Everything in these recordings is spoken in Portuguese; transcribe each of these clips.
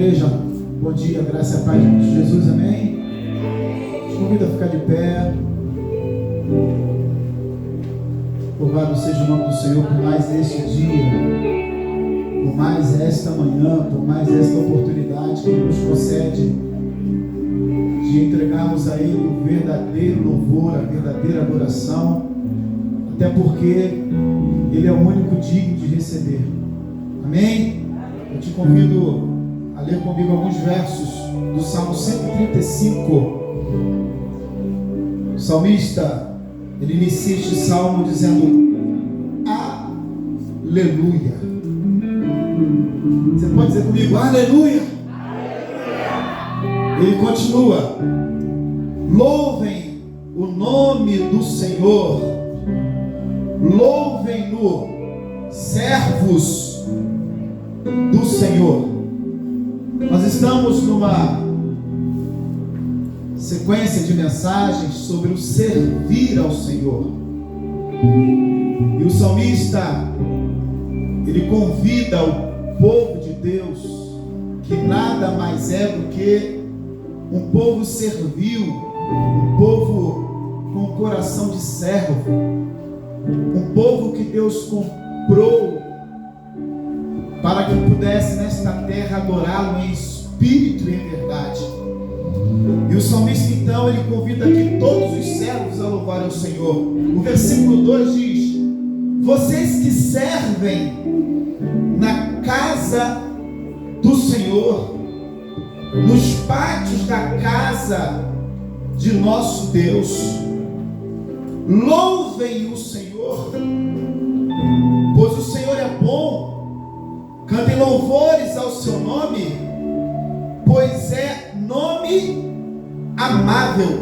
igreja, bom dia, graça e a paz de Jesus, amém? Te convido a ficar de pé. Louvado seja o nome do Senhor por mais este dia, por mais esta manhã, por mais esta oportunidade que Ele nos concede de entregarmos a Ele o verdadeiro louvor, a verdadeira adoração, até porque Ele é o único digno de receber, amém? Eu te convido a ler comigo alguns versos do Salmo 135. O salmista, ele inicia este salmo dizendo aleluia. Você pode dizer comigo, aleluia? Ele continua: louvem o nome do Senhor, louvem-no, servos do Senhor. Nós estamos numa sequência de mensagens sobre o servir ao Senhor. E o salmista, ele convida o povo de Deus, que nada mais é do que um povo servil, um povo com coração de servo, um povo que Deus comprou para que pudesse nesta terra adorá-lo em espírito e em verdade. E o salmista então, ele convida aqui todos os servos a louvarem ao Senhor. O versículo 2 diz: vocês que servem na casa do Senhor, nos pátios da casa de nosso Deus, louvem o Senhor, pois o Senhor é bom. Cantem louvores ao seu nome, pois é nome amável.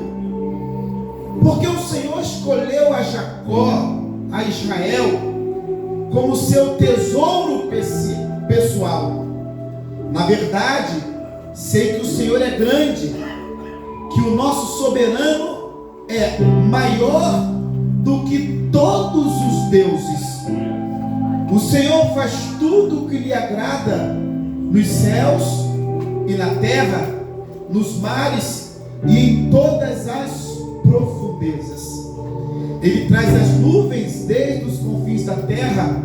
Porque o Senhor escolheu a Jacó, a Israel, como seu tesouro pessoal. Na verdade, sei que o Senhor é grande, que o nosso soberano é maior do que todos os deuses. O Senhor faz tudo o que lhe agrada, nos céus e na terra, nos mares e em todas as profundezas. Ele traz as nuvens desde os confins da terra,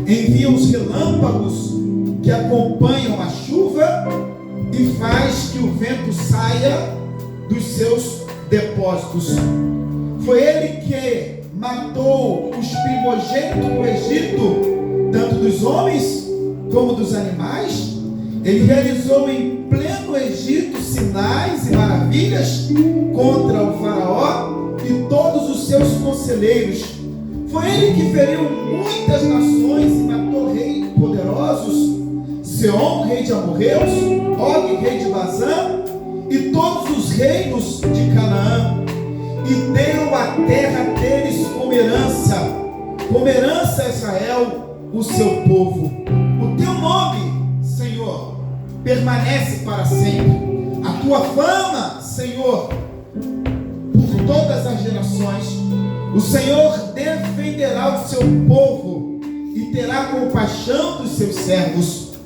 envia os relâmpagos que acompanham a chuva e faz que o vento saia dos seus depósitos. Foi Ele que matou os primogênitos do Egito, tanto dos homens como dos animais. Ele realizou em pleno Egito sinais e maravilhas contra o faraó e todos os seus conselheiros. Foi Ele que feriu muitas nações e matou reis poderosos: Seom, rei de amorreus, Og, rei de Bazã, e todos os reinos de Canaã, e deu a terra deles como herança a Israel, o seu povo. O teu nome, Senhor, permanece para sempre. A tua fama, Senhor, por todas as gerações. O Senhor defenderá o seu povo e terá compaixão dos seus servos.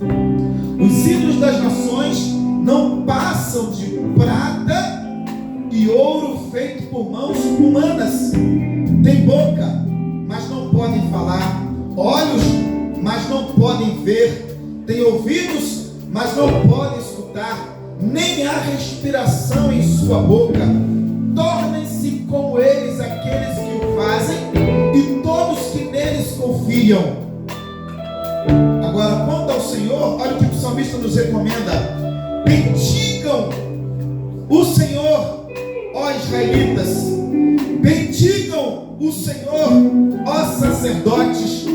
Os ídolos das nações não passam de prata e ouro feito por mãos humanas. Tem boca, mas não podem falar, olhos, mas não podem ver, têm ouvidos, mas não podem escutar, nem há respiração em sua boca. Tornem-se como eles aqueles que o fazem e todos que neles confiam. Agora, quanto ao Senhor, olha o que o salmista nos recomenda: bendigam o Senhor, ó israelitas, bendigam o Senhor, ó sacerdotes,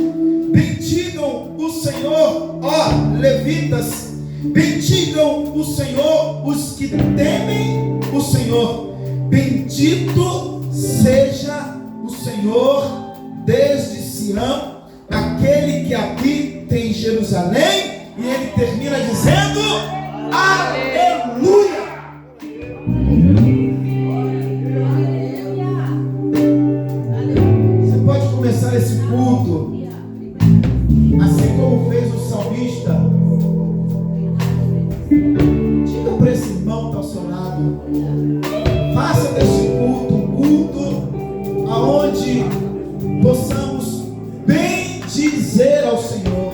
bendigam o Senhor, ó levitas, bendigam o Senhor os que temem o Senhor. Bendito seja o Senhor desde Sião, aquele que habita em Jerusalém. E ele termina dizendo: aleluia. Você pode começar esse culto assim como fez o salmista, para esse irmão que está ao seu lado. Faça desse culto um culto aonde possamos bendizer ao Senhor,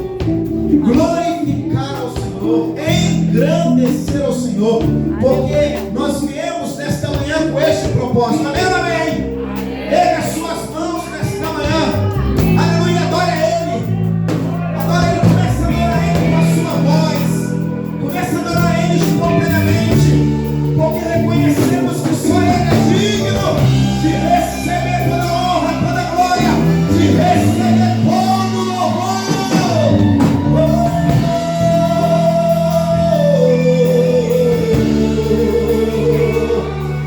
glorificar ao Senhor, engrandecer ao Senhor, porque nós viemos nesta manhã com este propósito. Amém, amém? Erga as suas mãos nesta manhã. Aleluia, adore a Ele. Adore Ele, começa a adorar Ele com a sua voz. Começa a adorar Ele espontaneamente, porque reconhecemos que só Ele é digno de receber toda a honra, toda a glória, de receber todo o louvor.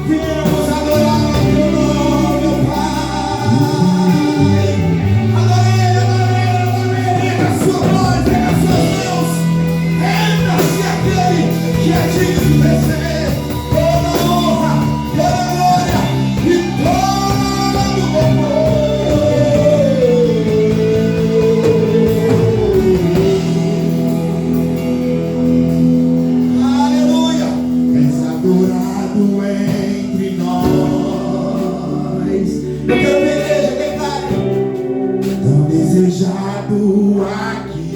Viemos adorar o teu nome, ó Pai. Adore Ele, adore Ele, adore Ele. Erga a sua voz, erga as suas mãos. Renda-se aquele que é digno de receber toda a honra, toda a glória e todo o louvor. Aleluia! És adorado entre nós. Eu quero ver a igreja cantar. Tão desejado aqui.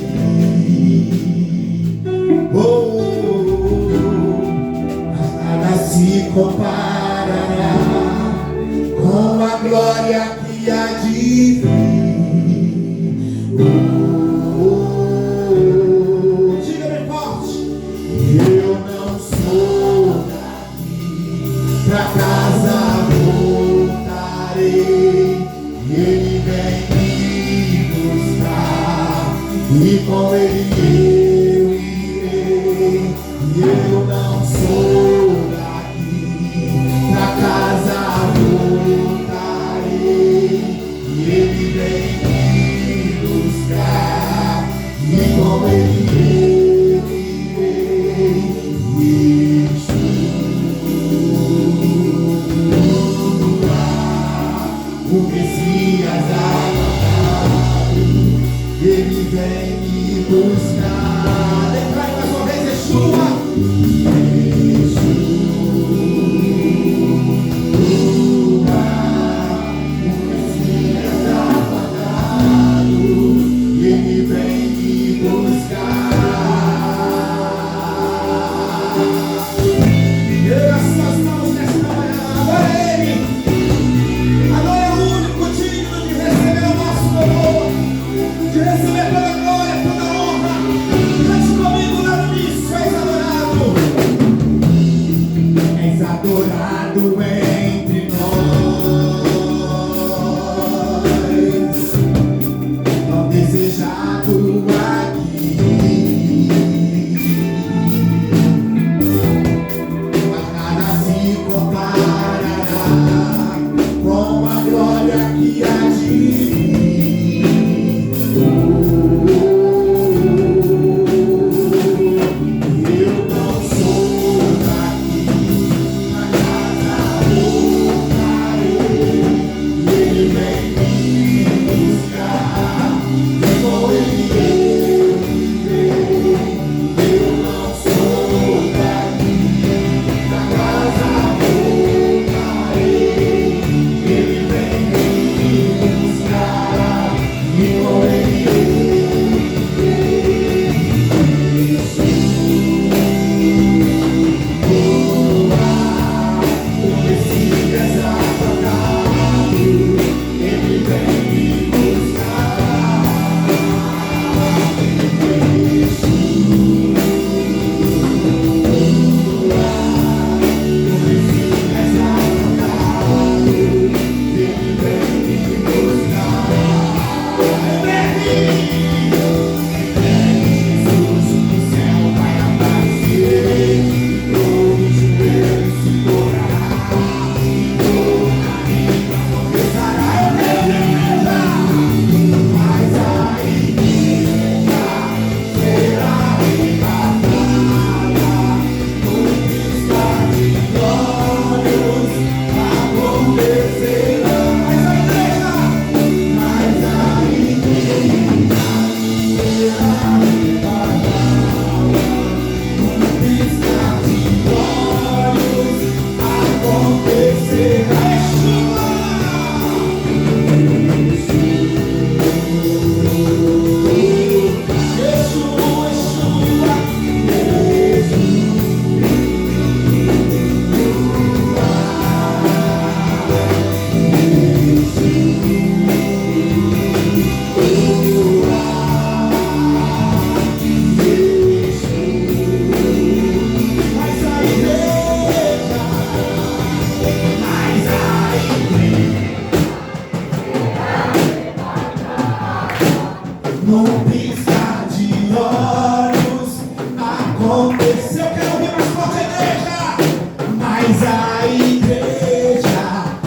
Mas nada se comparará com a glória que há de vir. Diga bem forte. Eu não sou daqui, pra casa voltarei. Ele vem me buscar e com Ele eu irei. Eu não sou daqui, pra casa voltarei. Ele vem me buscar e com Ele eu irei. O Messias aguardado, Ele vem me buscar. Declare mais uma vez, Yeshua. O Messias aguardado, Ele vem me buscar. Erga as suas mãos nesta manhã, adore Ele. Adore o único digno de receber o nosso louvor, de receber toda a glória, toda a honra. Cante comigo lá no início, és adorado. És adorado entre nós. Tão desejado aqui. Mas nada se comparará com a glória que há de vir. Eu não sou daqui, a casa quero ouvir mais forte a igreja. Mas a igreja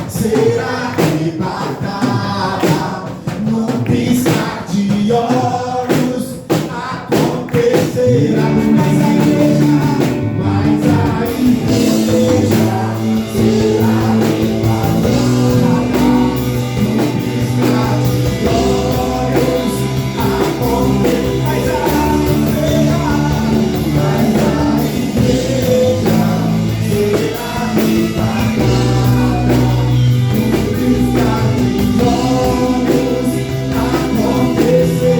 será arrebatada num piscar de olhos, acontecerá. Mas a igreja será arrebatada num piscar de olhos, acontecerá. Mas a igreja será arrebatada num piscar de olhos, acontecerá.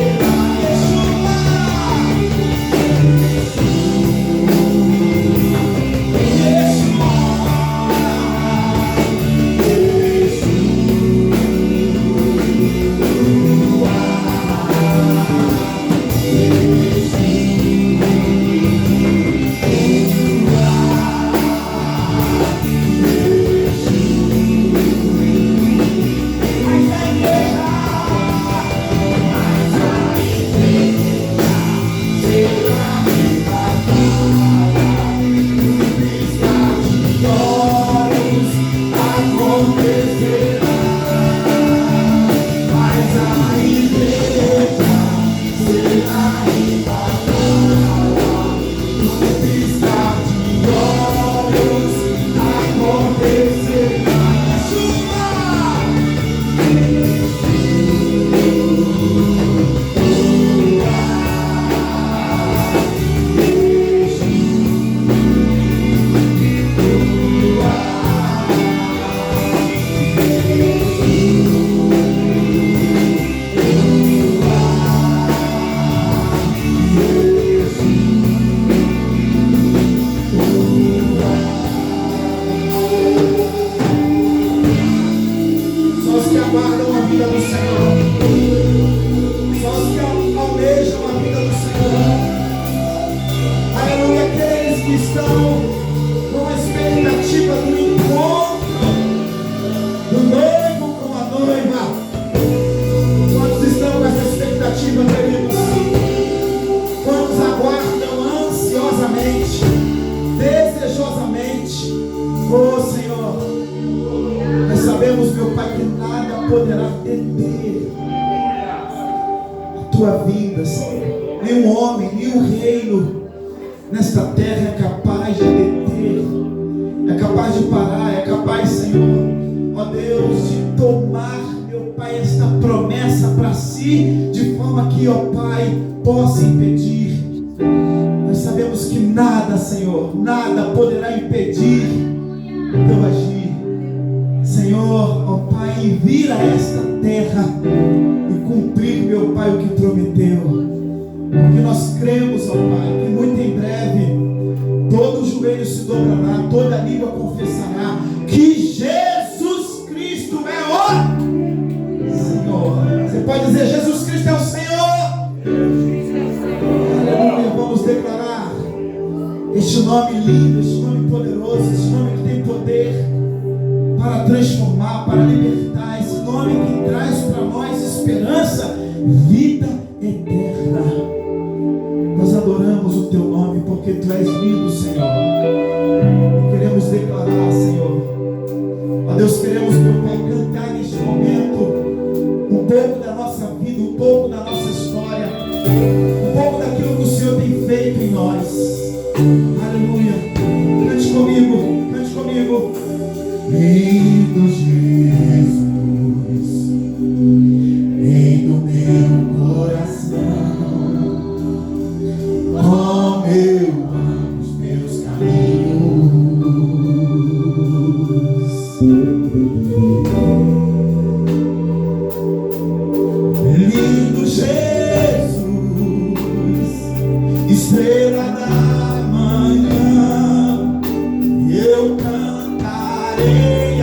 Eu cantarei a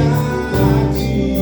ti.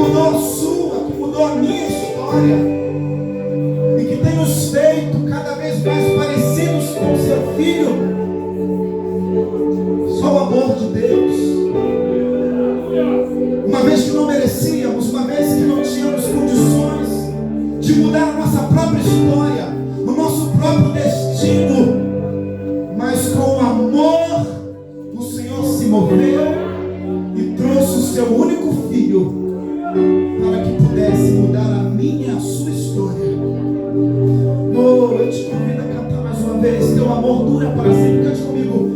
mudou a sua, que mudou a minha história, e que tem nos feito cada vez mais parecidos com o seu Filho. Só o amor de Deus. Uma vez que não merecíamos, uma vez que não tínhamos condições de mudar a nossa própria história, o nosso próprio destino, mas com o amor, o Senhor se moveu e trouxe o seu único Filho para que pudesse mudar a minha e a sua história. Oh, eu te convido a cantar mais uma vez. Teu amor dura para sempre. Cante comigo.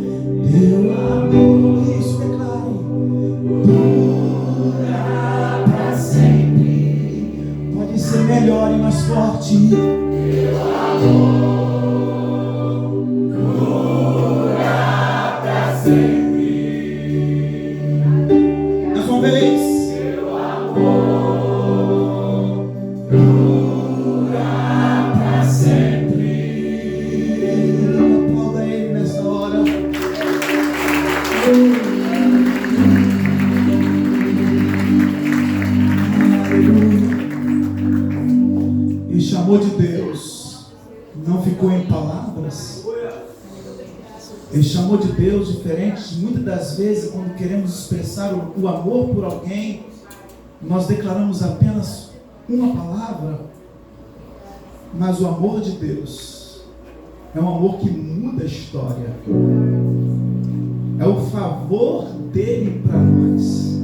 Teu amor, isso, declare, dura para sempre. Pode ser melhor e mais forte. Teu amor dura para sempre. Mais uma vez. Teu amor dura para sempre. Aplauda Ele nessa hora. Este amor de Deus não ficou em palavras. Este amor de Deus, diferente de muitas das vezes quando queremos expressar o amor por alguém, nós declaramos apenas uma palavra. Mas o amor de Deus é um amor que muda a história. É o favor dele para nós.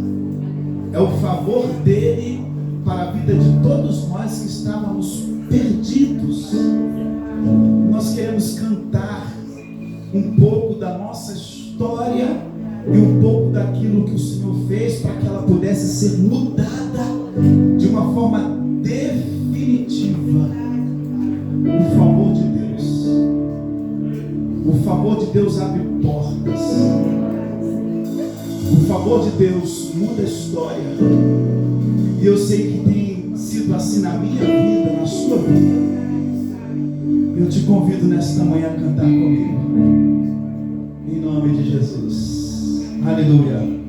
É o favor dele para a vida de todos nós que estávamos perdidos. Nós queremos cantar um pouco da nossa história e um pouco daquilo que o Senhor fez para que ela pudesse ser mudada de uma forma definitiva. O favor de Deus. O favor de Deus abre portas. O favor de Deus muda a história. E eu sei que tem sido assim na minha vida, na sua vida. Eu te convido nesta manhã a cantar comigo. Em nome de Jesus. Aleluia.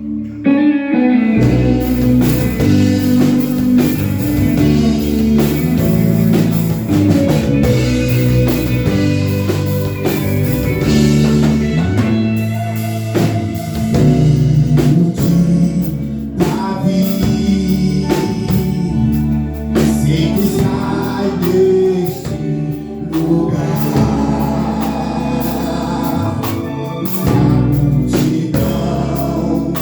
Multidão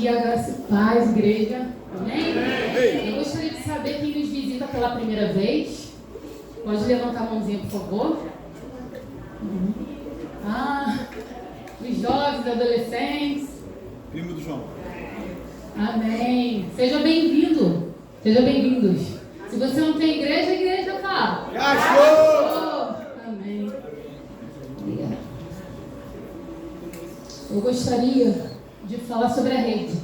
dia, graça e paz, igreja. Amém? Eu gostaria de saber quem nos visita pela primeira vez. Pode levantar a mãozinha, por favor. Os jovens, adolescentes. Primo do João. Amém. Seja bem-vindo. Sejam bem-vindos. Se você não tem igreja, a igreja fala. Achou! Amém. Obrigada. Eu gostaria de falar sobre a rede.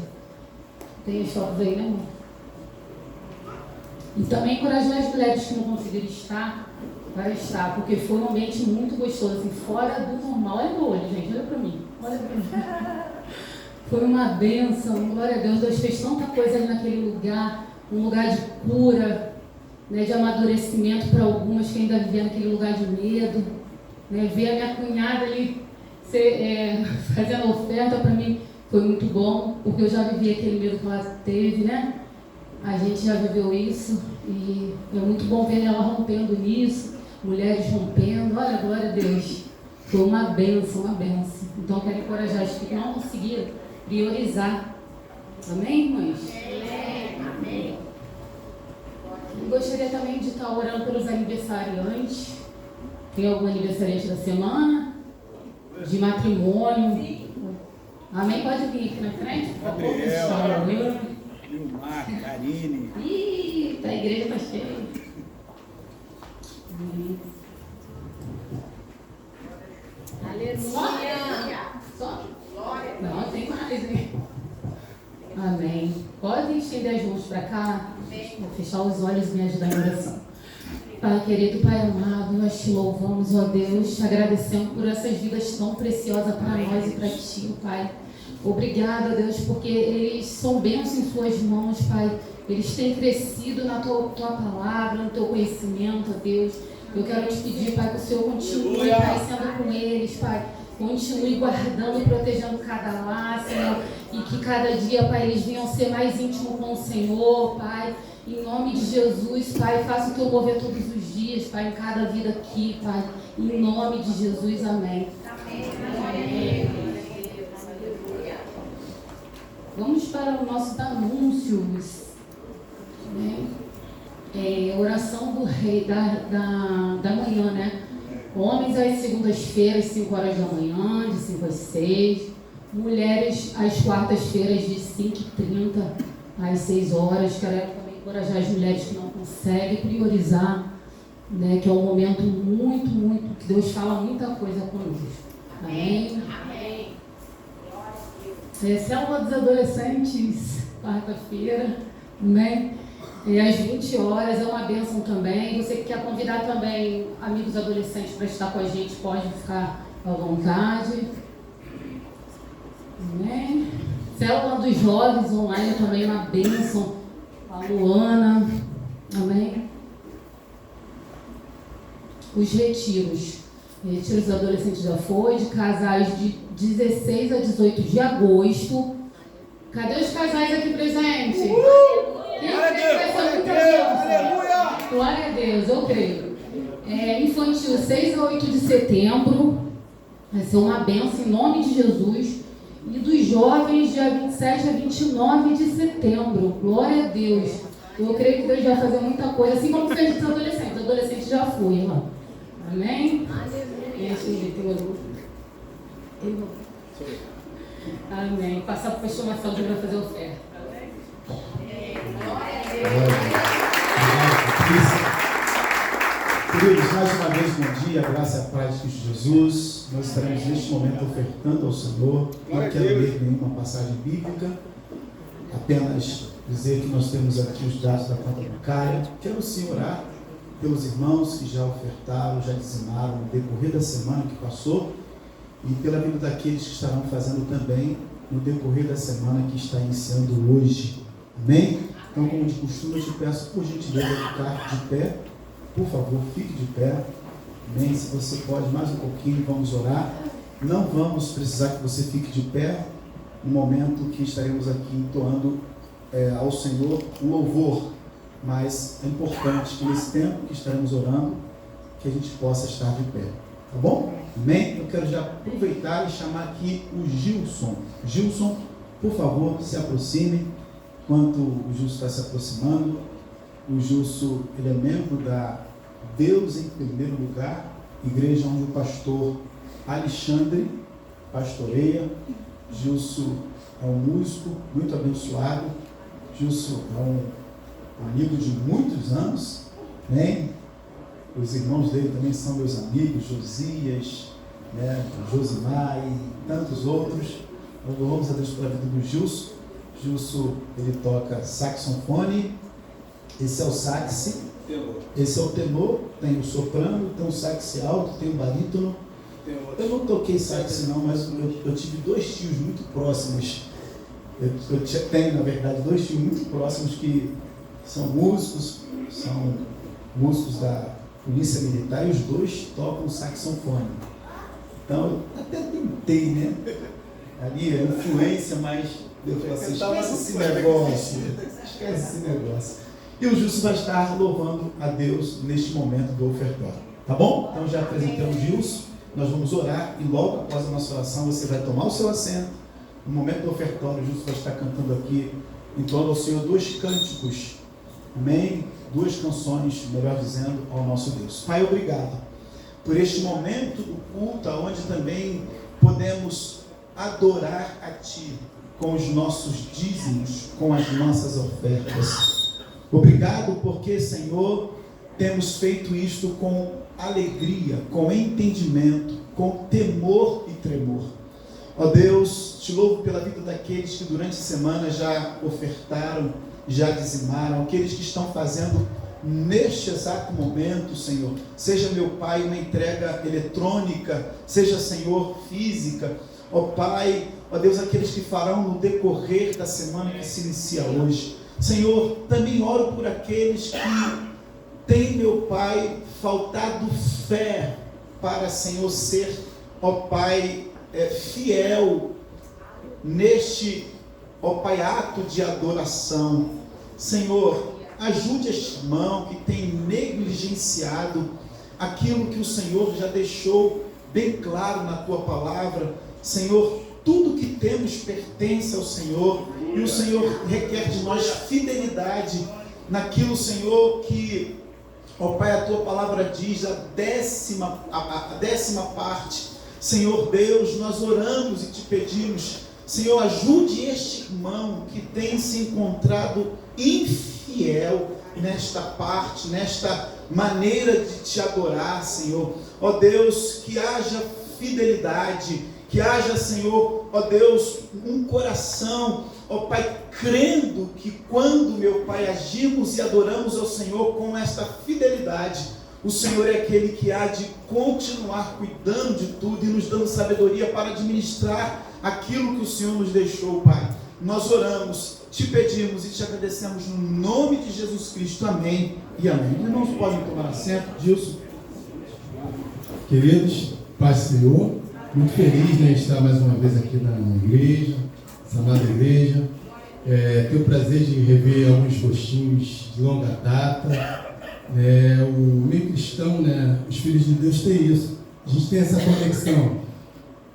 Tem as fotos aí, né, amor? E também encorajar as mulheres que não conseguiram estar para estar, porque foi um ambiente muito gostoso, assim, fora do normal. Olha meu olho, gente, olha para mim. Olha para mim. Foi uma bênção, glória a Deus. Deus fez tanta coisa ali naquele lugar, um lugar de cura, né, de amadurecimento para algumas que ainda viviam naquele lugar de medo. Né, ver a minha cunhada ali fazendo oferta para mim foi muito bom, porque eu já vivi aquele medo que ela teve, né? A gente já viveu isso e é muito bom ver ela rompendo nisso, mulheres rompendo. Olha, glória a Deus. Foi uma bênção, uma bênção. Então, quero encorajar as que não conseguiram priorizar. Amém, irmãs? Amém. Eu gostaria também de estar orando pelos aniversariantes. Tem algum aniversariante da semana? De matrimônio? Amém? Pode vir aqui na frente, por favor. Gabriel, Vilmar, Karine. Ih, a igreja está cheia. Aleluia. Só? Não, tem mais, hein? Amém. Pode estender as mãos para cá. Vou fechar os olhos e me ajudar em oração. Pai querido, Pai amado, nós te louvamos, ó Deus, agradecendo por essas vidas tão preciosas para nós e para ti, Pai. Obrigada, Deus, porque eles são bênçãos em suas mãos, Pai. Eles têm crescido na tua palavra, no teu conhecimento, ó Deus. Eu quero te pedir, Pai, que o Senhor continue, Pai, sendo com eles, Pai. Continue guardando e protegendo cada lar, Senhor. E que cada dia, Pai, eles venham ser mais íntimos com o Senhor, Pai. Em nome de Jesus, Pai, faça o teu mover todos os dias, Pai, em cada vida aqui, Pai. Em nome de Jesus, amém. Amém. Vamos para os nossos anúncios. Oração do rei da manhã, né? Homens às segundas-feiras, 5 horas da manhã, de 5 às 6. Mulheres às quartas-feiras, de 5h30 às 6 horas. Quero também encorajar as mulheres que não conseguem priorizar, né? Que é um momento muito, que Deus fala muita coisa conosco. Amém? Amém. Célula dos adolescentes, quarta-feira, né? E às 20 horas, é uma bênção também. Você que quer convidar também amigos adolescentes para estar com a gente, pode ficar à vontade. Amém? Célula dos jovens online também é uma bênção. A Luana, amém? Os retiros. Retiros dos adolescentes já foi, de casais de 16 a 18 de agosto. Cadê os casais aqui presentes? Quem vai ser muita bênção? Glória a Deus, eu creio. Infantil 6 a 8 de setembro. Vai ser uma bênção em nome de Jesus. E dos jovens, dia 27 a 29 de setembro. Glória a Deus. Eu creio que Deus vai fazer muita coisa, assim como fez dos adolescentes. Os adolescentes já foi, irmão. Amém? Amém. Passar para o pastor Marcelo que vai fazer oferta. Queridos, mais uma vez, bom dia, graça e a paz de Cristo Jesus. Nós estaremos neste momento ofertando ao Senhor. Não quero ler nenhuma passagem bíblica, apenas dizer que nós temos aqui os dados da conta bancária. Quero sim orar pelos irmãos que já ofertaram, já dizimaram no decorrer da semana que passou e pela vida daqueles que estarão fazendo também no decorrer da semana que está iniciando hoje. Amém? Então, como de costume, eu te peço, por gentileza, ficar de pé. Por favor, fique de pé. Amém? Se você pode, mais um pouquinho, vamos orar. Não vamos precisar que você fique de pé no momento que estaremos aqui entoando ao Senhor um louvor. Mas é importante que nesse tempo que estaremos orando, que a gente possa estar de pé. Tá bom? Amém? Eu quero já aproveitar e chamar aqui o Gilson. Gilson, Por favor, se aproxime enquanto o Justo está se aproximando. O Justo, ele é membro da Deus em Primeiro Lugar, igreja onde o pastor Alexandre pastoreia. Justo é um músico muito abençoado. Justo é um amigo de muitos anos, né? Os irmãos dele também são meus amigos, Josias, né? Josimar e tantos outros. Nós louvamos a Deus pela vida do Justo. Justo, ele toca saxofone. Esse é o sax, esse é o tenor, tem o soprano, tem o sax alto, tem o barítono. Eu não toquei sax não, mas eu tive dois tios muito próximos. Eu tenho, na verdade, dois tios muito próximos que são músicos da Polícia Militar, e os dois tocam saxofone. Então, eu até tentei, né? Ali é influência, mas eu falei assim, esquece esse negócio. E o Justo vai estar louvando a Deus neste momento do ofertório. Tá bom? Então já apresentamos o Gilson, nós vamos orar e logo após a nossa oração você vai tomar o seu assento. No momento do ofertório, o Justo vai estar cantando aqui, entoando ao Senhor 2 cânticos. Amém? 2 canções, melhor dizendo, ao nosso Deus. Pai, obrigado por este momento do culto, onde também podemos adorar a Ti com os nossos dízimos, com as nossas ofertas. Obrigado porque, Senhor, temos feito isto com alegria, com entendimento, com temor e tremor. Ó Deus, te louvo pela vida daqueles que durante a semana já ofertaram, já dizimaram, aqueles que estão fazendo neste exato momento, Senhor, seja, meu Pai, uma entrega eletrônica, seja, Senhor, física. Ó Pai, ó Deus, aqueles que farão no decorrer da semana que se inicia hoje. Senhor, também oro por aqueles que têm, meu Pai, faltado fé para, Senhor, ser, ó Pai, fiel neste, ó Pai, ato de adoração. Senhor, ajude este irmão que tem negligenciado aquilo que o Senhor já deixou bem claro na Tua palavra. Senhor, tudo que temos pertence ao Senhor, e o Senhor requer de nós fidelidade naquilo, Senhor, que, ó Pai, a Tua palavra diz, a décima parte. Senhor Deus, nós oramos e Te pedimos, Senhor, ajude este irmão que tem se encontrado infiel nesta parte, nesta maneira de Te adorar, Senhor. Ó Deus, que haja fidelidade, que haja, Senhor, ó Deus, um coração, ó Pai, crendo que quando, meu Pai, agimos e adoramos ao Senhor com esta fidelidade, o Senhor é aquele que há de continuar cuidando de tudo e nos dando sabedoria para administrar aquilo que o Senhor nos deixou, Pai. Nós oramos, Te pedimos e Te agradecemos no nome de Jesus Cristo. Amém e amém. Irmãos, podem tomar assento. Gilson. Queridos, Paz do Senhor, muito feliz de estar mais uma vez aqui na igreja, essa amada igreja. Tenho o prazer de rever alguns rostinhos de longa data. O meio cristão, né, os filhos de Deus têm isso. A gente tem essa conexão.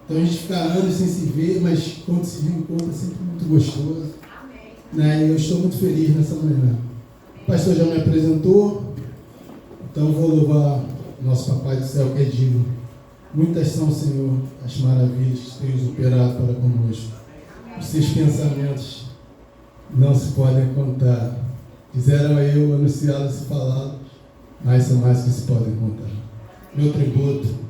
Então a gente fica anos sem se ver, mas quando se reencontra é sempre muito gostoso. Né? E eu estou muito feliz nessa manhã. O pastor já me apresentou, então vou louvar nosso Papai do Céu, que é digno. Muitas são, Senhor, as maravilhas que tens operado para conosco. Os Teus pensamentos não se podem contar. Quiseram eu anunciá-los e falá-los, mas são mais que se podem contar. Meu tributo.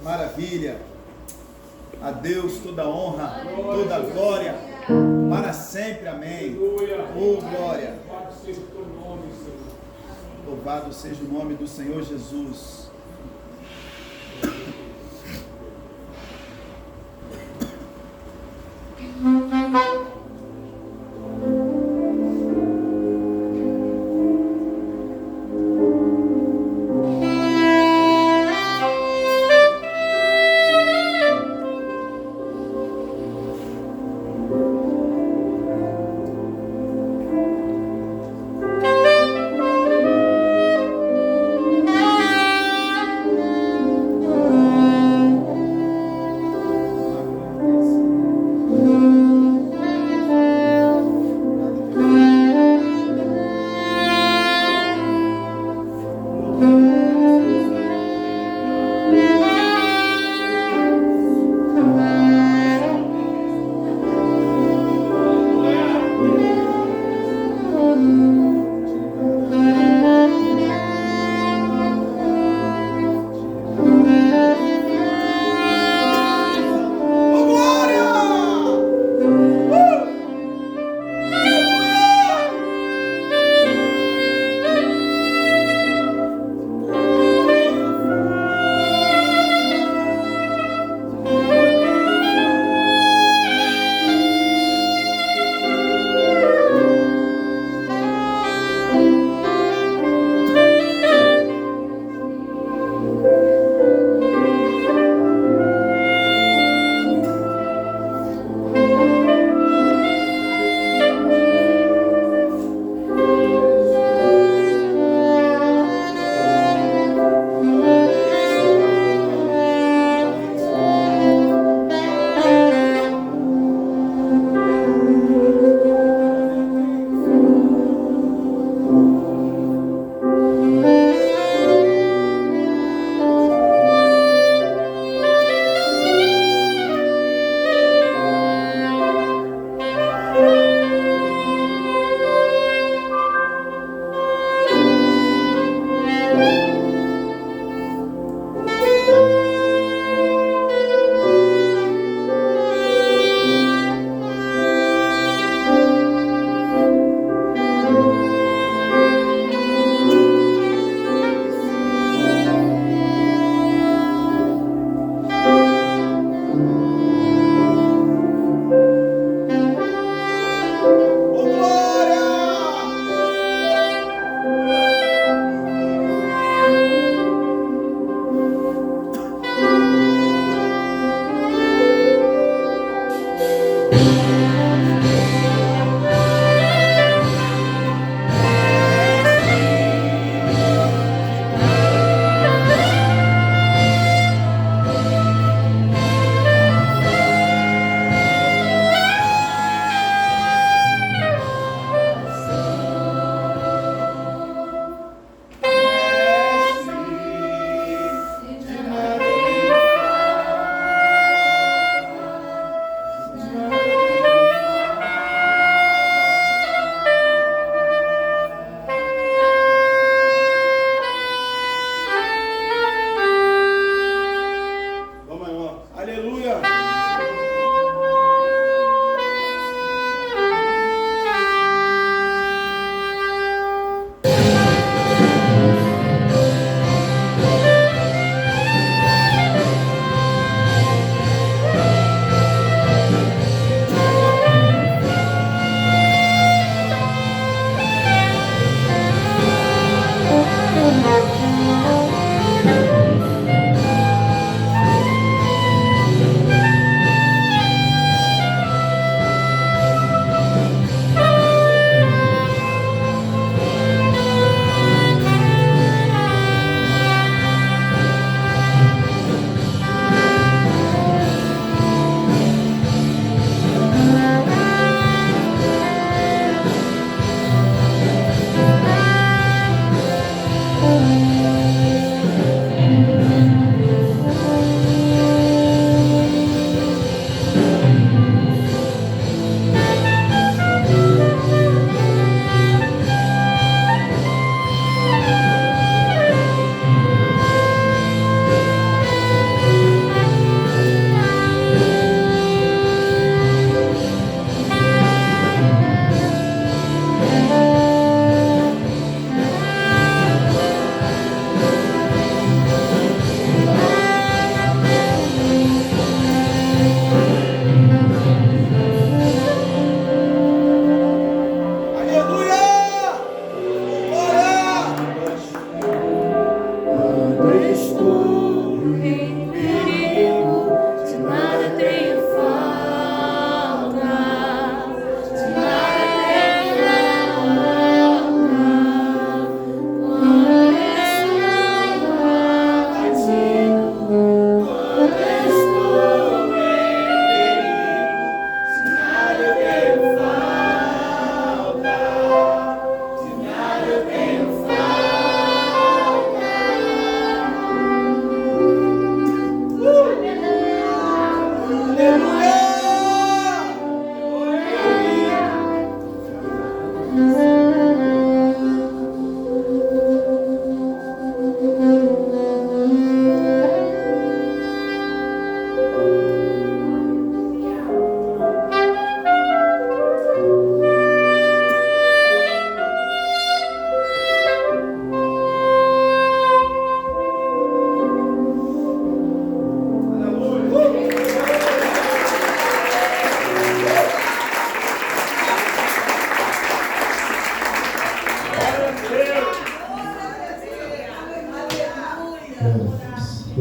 Maravilha. A Deus toda honra, toda glória, para sempre. Amém. Oh, glória. Louvado seja o nome do Senhor Jesus.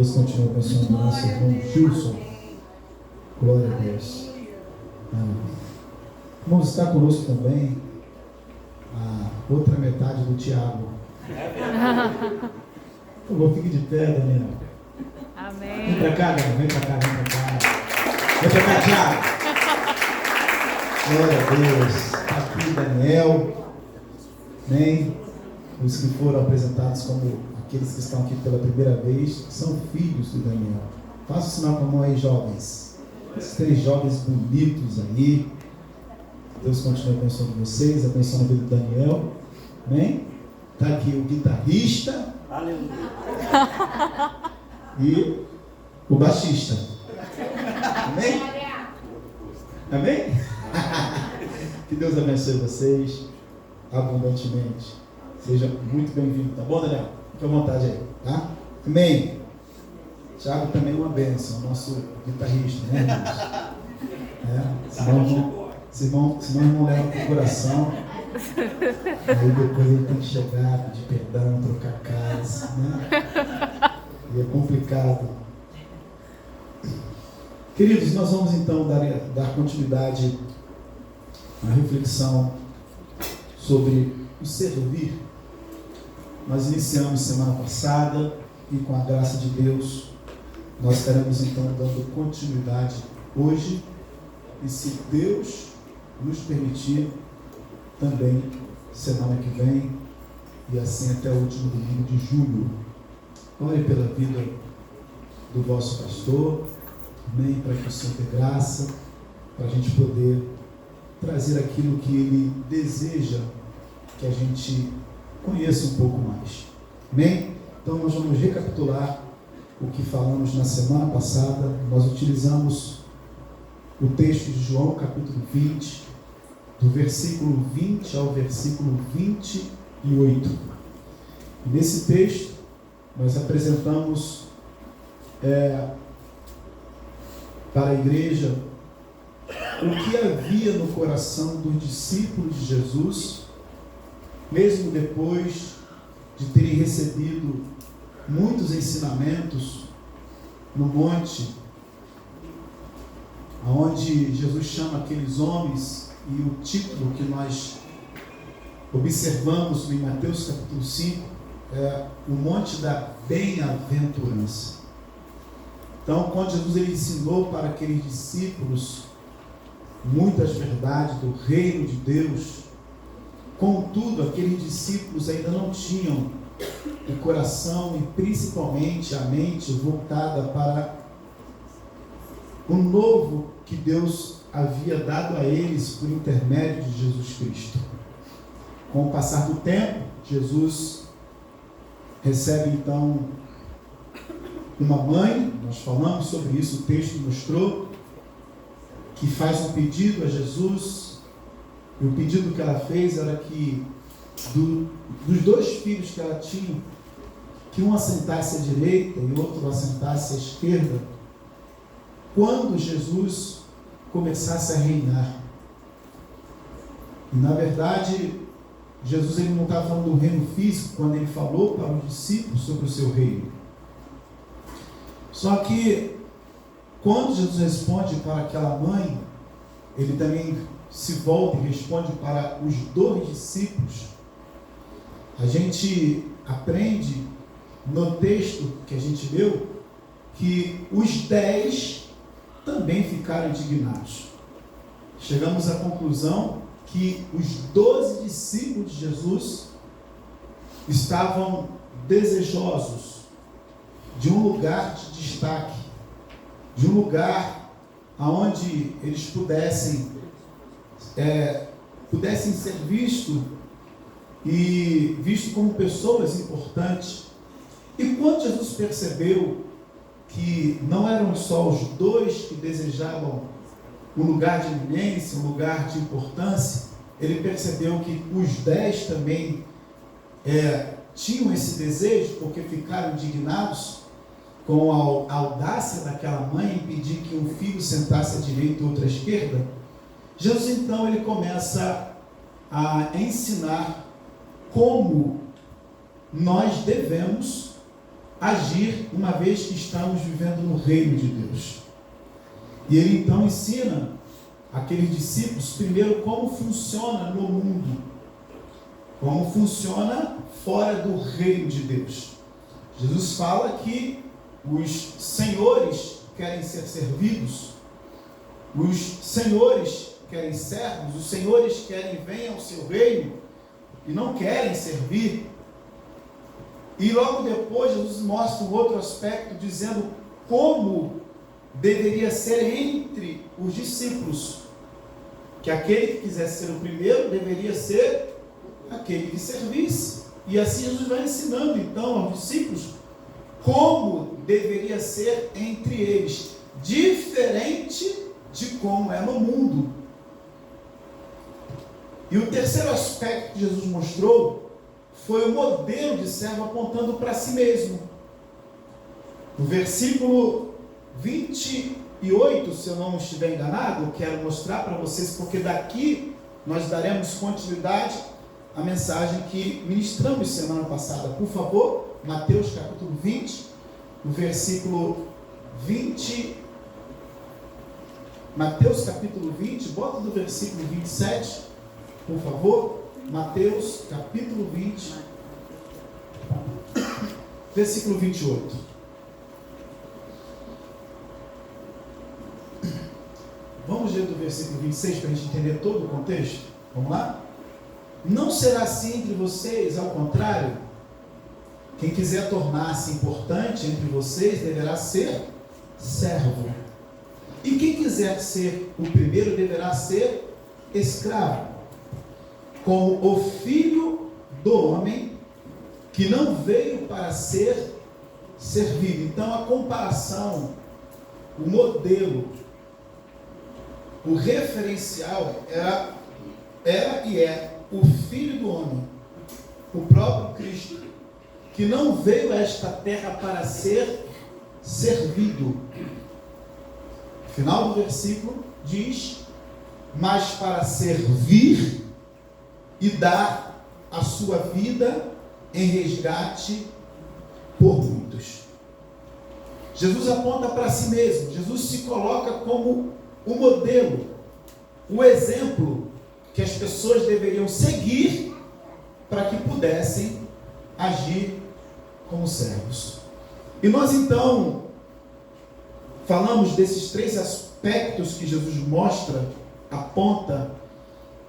Deus continua abençoando o nosso irmão Gilson. Glória a Deus. Amém. Vamos estar conosco também a outra metade do Tiago. Por favor, fique de pé, Daniel. Amém. Vem pra cá, Daniel. Vem pra cá, vem pra cá. Vem pra cá, Tiago. Glória a Deus. Aqui, Daniel. Amém. Os que foram apresentados como aqueles que estão aqui pela primeira vez são filhos do Daniel. Faça o sinal com a mão aí, jovens. Esses 3 jovens bonitos aí. Deus continue abençoando vocês, abençoando a vida do Daniel. Amém? Está aqui o guitarrista. Aleluia. E o baixista. Amém? Amém? Que Deus abençoe vocês abundantemente. Seja muito bem-vindo, tá bom, Daniel? Fique à vontade aí, tá? Amém. Tiago também é uma bênção, nosso guitarrista, né, irmãos? Senão o irmão leva pro coração. Aí depois ele tem que chegar, pedir perdão, trocar casa, né? E é complicado. Queridos, nós vamos então dar continuidade à reflexão sobre o servir. Nós iniciamos semana passada e com a graça de Deus nós estaremos então dando continuidade hoje e, se Deus nos permitir, também semana que vem e assim até o último domingo de julho. Ore pela vida do vosso pastor, amém, para que o Senhor dê graça, para a gente poder trazer aquilo que Ele deseja que a gente conheça um pouco mais, amém? Então nós vamos recapitular o que falamos na semana passada. Nós utilizamos o texto de João capítulo 20, do versículo 20 ao versículo 28. E nesse texto nós apresentamos para a igreja o que havia no coração dos discípulos de Jesus, mesmo depois de terem recebido muitos ensinamentos no monte, onde Jesus chama aqueles homens, e o título que nós observamos em Mateus capítulo 5 é o Monte da Bem-aventurança. Então, quando Jesus ele ensinou para aqueles discípulos muitas verdades do reino de Deus, contudo, aqueles discípulos ainda não tinham o coração e principalmente a mente voltada para o novo que Deus havia dado a eles por intermédio de Jesus Cristo. Com o passar do tempo, Jesus recebe então uma mãe, nós falamos sobre isso, o texto mostrou, que faz um pedido a Jesus, e o pedido que ela fez era que dos dois filhos que ela tinha, que um assentasse à direita e outro assentasse à esquerda, quando Jesus começasse a reinar. E na verdade, Jesus ele não estava falando do reino físico quando ele falou para os discípulos sobre o seu reino. Só que quando Jesus responde para aquela mãe, ele também se volta e responde para os dois discípulos. A gente aprende no texto que a gente leu que os 10 também ficaram indignados. Chegamos à conclusão que os 12 discípulos de Jesus estavam desejosos de um lugar de destaque, de um lugar onde eles pudessem ser visto como pessoas importantes. E quando Jesus percebeu que não eram só os 2 que desejavam um lugar de eminência, um lugar de importância, ele percebeu que os 10 também tinham esse desejo, porque ficaram indignados com a audácia daquela mãe em pedir que um filho sentasse à direita e outro à esquerda. Jesus então ele começa a ensinar como nós devemos agir uma vez que estamos vivendo no reino de Deus. E ele então ensina aqueles discípulos primeiro como funciona no mundo, como funciona fora do reino de Deus. Jesus fala que os senhores querem ser servidos, os senhores querem servos, os senhores querem vir ao seu reino e não querem servir. E logo depois Jesus mostra um outro aspecto, dizendo como deveria ser entre os discípulos, que aquele que quisesse ser o primeiro deveria ser aquele que servisse. E assim Jesus vai ensinando então aos discípulos como deveria ser entre eles, diferente de como é no mundo. E o terceiro aspecto que Jesus mostrou foi o modelo de servo apontando para si mesmo. No versículo 28, se eu não estiver enganado, eu quero mostrar para vocês, porque daqui nós daremos continuidade à mensagem que ministramos semana passada. Por favor, Mateus capítulo 20, no versículo 20. Mateus capítulo 20, bota do versículo 27, por favor. Mateus capítulo 20, versículo 28. Vamos ler do versículo 26 para a gente entender todo o contexto? Vamos lá? Não será assim entre vocês, ao contrário. Quem quiser tornar-se importante entre vocês deverá ser servo. E quem quiser ser o primeiro deverá ser escravo. Como o Filho do Homem, que não veio para ser servido. Então a comparação, o modelo, o referencial era e é o Filho do Homem, o próprio Cristo, que não veio a esta terra para ser servido. O final do versículo diz: mas para servir e dar a sua vida em resgate por muitos. Jesus aponta para si mesmo, Jesus se coloca como o modelo, o exemplo que as pessoas deveriam seguir para que pudessem agir como servos. E nós então falamos desses três aspectos que Jesus mostra, aponta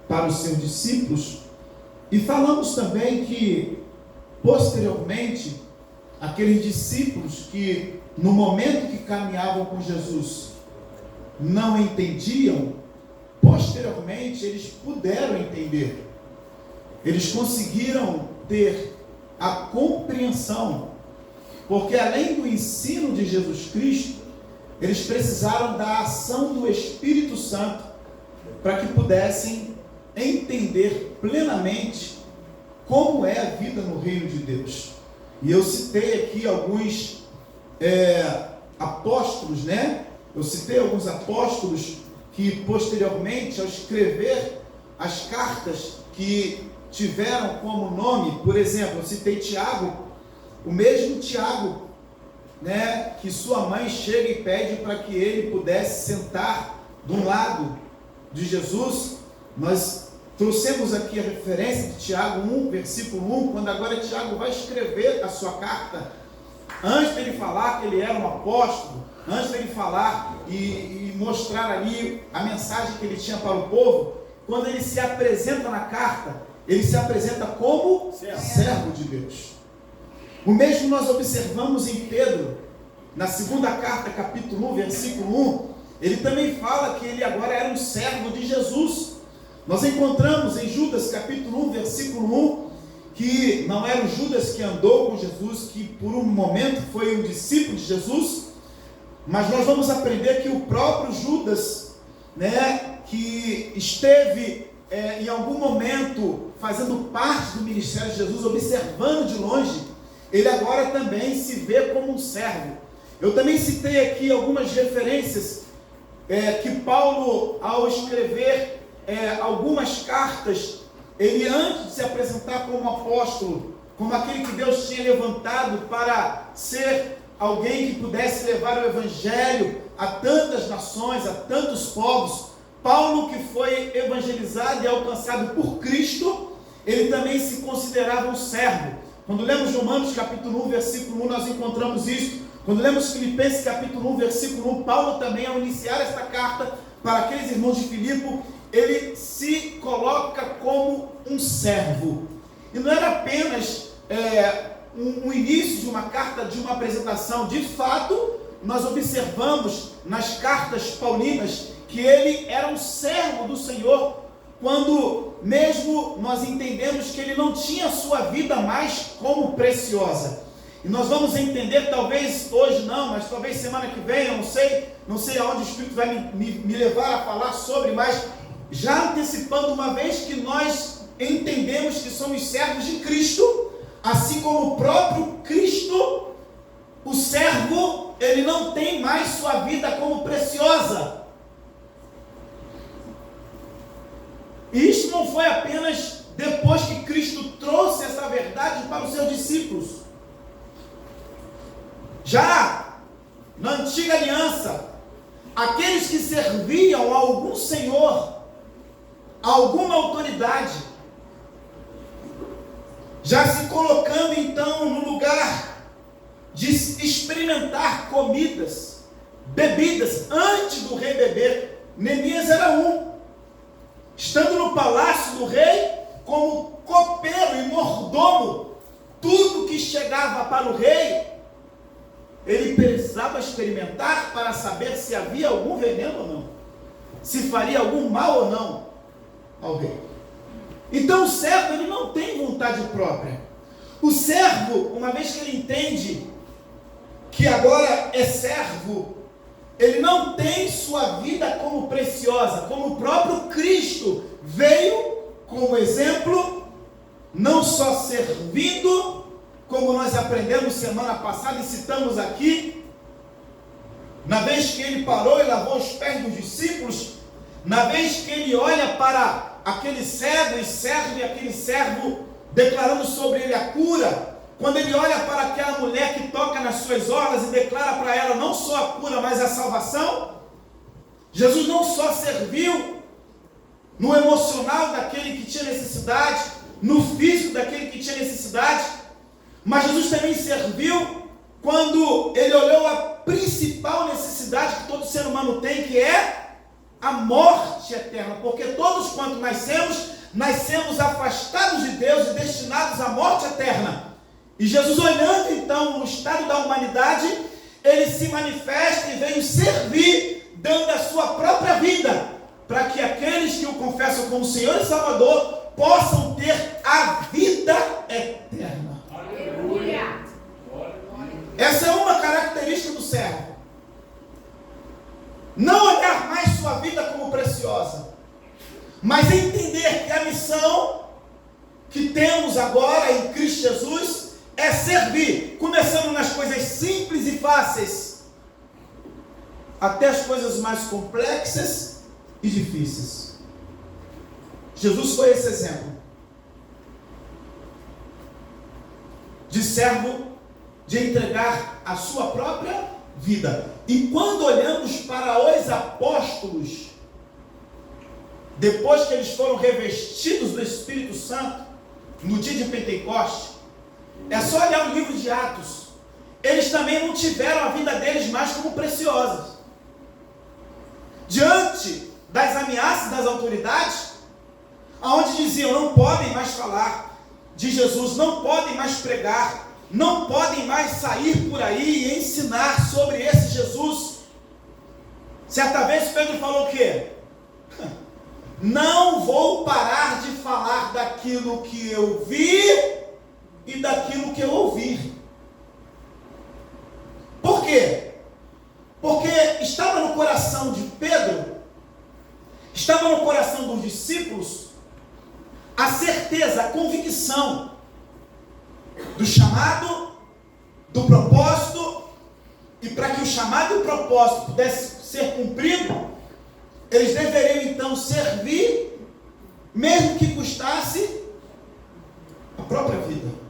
para os seus discípulos, e falamos também que posteriormente aqueles discípulos que no momento que caminhavam com Jesus não entendiam, posteriormente eles puderam entender. Eles conseguiram ter a compreensão, porque além do ensino de Jesus Cristo, eles precisaram da ação do Espírito Santo para que pudessem entender plenamente como é a vida no reino de Deus. E eu citei aqui alguns apóstolos, né? Eu citei alguns apóstolos que posteriormente, ao escrever as cartas que tiveram como nome, por exemplo, eu citei Tiago, o mesmo Tiago, né, que sua mãe chega e pede para que ele pudesse sentar de um lado de Jesus. Nós trouxemos aqui a referência de Tiago 1, versículo 1, quando agora Tiago vai escrever a sua carta, antes de ele falar que ele era um apóstolo, antes de ele falar e mostrar ali a mensagem que ele tinha para o povo, quando ele se apresenta na carta, ele se apresenta como servo de Deus. O mesmo nós observamos em Pedro, na segunda carta, capítulo 1, versículo 1, ele também fala que ele agora era um servo de Jesus. Nós encontramos em Judas, capítulo 1, versículo 1, que não era o Judas que andou com Jesus, que por um momento foi um discípulo de Jesus, mas nós vamos aprender que o próprio Judas, né, que esteve em algum momento fazendo parte do ministério de Jesus, observando de longe, ele agora também se vê como um servo. Eu também citei aqui algumas referências que Paulo, ao escrever algumas cartas, ele antes de se apresentar como apóstolo, como aquele que Deus tinha levantado para ser alguém que pudesse levar o evangelho a tantas nações, a tantos povos, Paulo, que foi evangelizado e alcançado por Cristo, ele também se considerava um servo. Quando lemos Romanos capítulo 1, versículo 1, nós encontramos isso. Quando lemos Filipenses capítulo 1, versículo 1, Paulo também, ao iniciar esta carta para aqueles irmãos de Filipe, ele se coloca como um servo. E não era apenas um início de uma carta, de uma apresentação. De fato, nós observamos nas cartas paulinas que ele era um servo do Senhor, quando mesmo nós entendemos que ele não tinha a sua vida mais como preciosa. E nós vamos entender, talvez hoje não, mas talvez semana que vem, eu não sei aonde o Espírito vai me levar a falar sobre, mas já antecipando, uma vez que nós entendemos que somos servos de Cristo, assim como o próprio Cristo, o servo, ele não tem mais sua vida como preciosa. E isso não foi apenas depois que Cristo trouxe essa verdade para os seus discípulos. Já na antiga aliança, aqueles que serviam a algum senhor, a alguma autoridade, já se colocando então no lugar de experimentar comidas, bebidas, antes do rei beber. Neemias era um, estando no palácio do rei, como copeiro e mordomo, tudo que chegava para o rei, ele precisava experimentar para saber se havia algum veneno ou não, se faria algum mal ou não ao rei. Então o servo, ele não tem vontade própria. O servo, uma vez que ele entende que agora é servo, ele não tem sua vida como preciosa, como o próprio Cristo veio como exemplo, não só servindo, como nós aprendemos semana passada e citamos aqui, na vez que ele parou e lavou os pés dos discípulos, na vez que ele olha para aquele cego e serve aquele servo, declarando sobre ele a cura, quando ele olha para aquela mulher que toca nas suas orlas e declara para ela não só a cura, mas a salvação, Jesus não só serviu no emocional daquele que tinha necessidade, no físico daquele que tinha necessidade, mas Jesus também serviu quando ele olhou a principal necessidade que todo ser humano tem, que é a morte eterna, porque todos quanto nascemos afastados de Deus e destinados à morte eterna. E Jesus, olhando então no estado da humanidade, ele se manifesta e veio servir, dando a sua própria vida, para que aqueles que o confessam como Senhor e Salvador possam ter a vida eterna. Aleluia. Essa é uma característica do servo. Não olhar mais sua vida como preciosa, mas entender que a missão que temos agora em Cristo Jesus é servir, começando nas coisas simples e fáceis, até as coisas mais complexas e difíceis. Jesus foi esse exemplo de servo, de entregar a sua própria vida. E quando olhamos para os apóstolos, depois que eles foram revestidos do Espírito Santo, no dia de Pentecostes, é só olhar o livro de Atos, eles também não tiveram a vida deles mais como preciosa. Diante das ameaças das autoridades, aonde diziam não podem mais falar de Jesus, não podem mais pregar, não podem mais sair por aí e ensinar sobre esse Jesus. Certa vez Pedro falou o quê? Não vou parar de falar daquilo que eu vi e daquilo que eu ouvi. Por quê? Porque estava no coração de Pedro, estava no coração dos discípulos, a certeza, a convicção do chamado, do propósito, e para que o chamado e o propósito pudesse ser cumprido, eles deveriam então servir, mesmo que custasse a própria vida.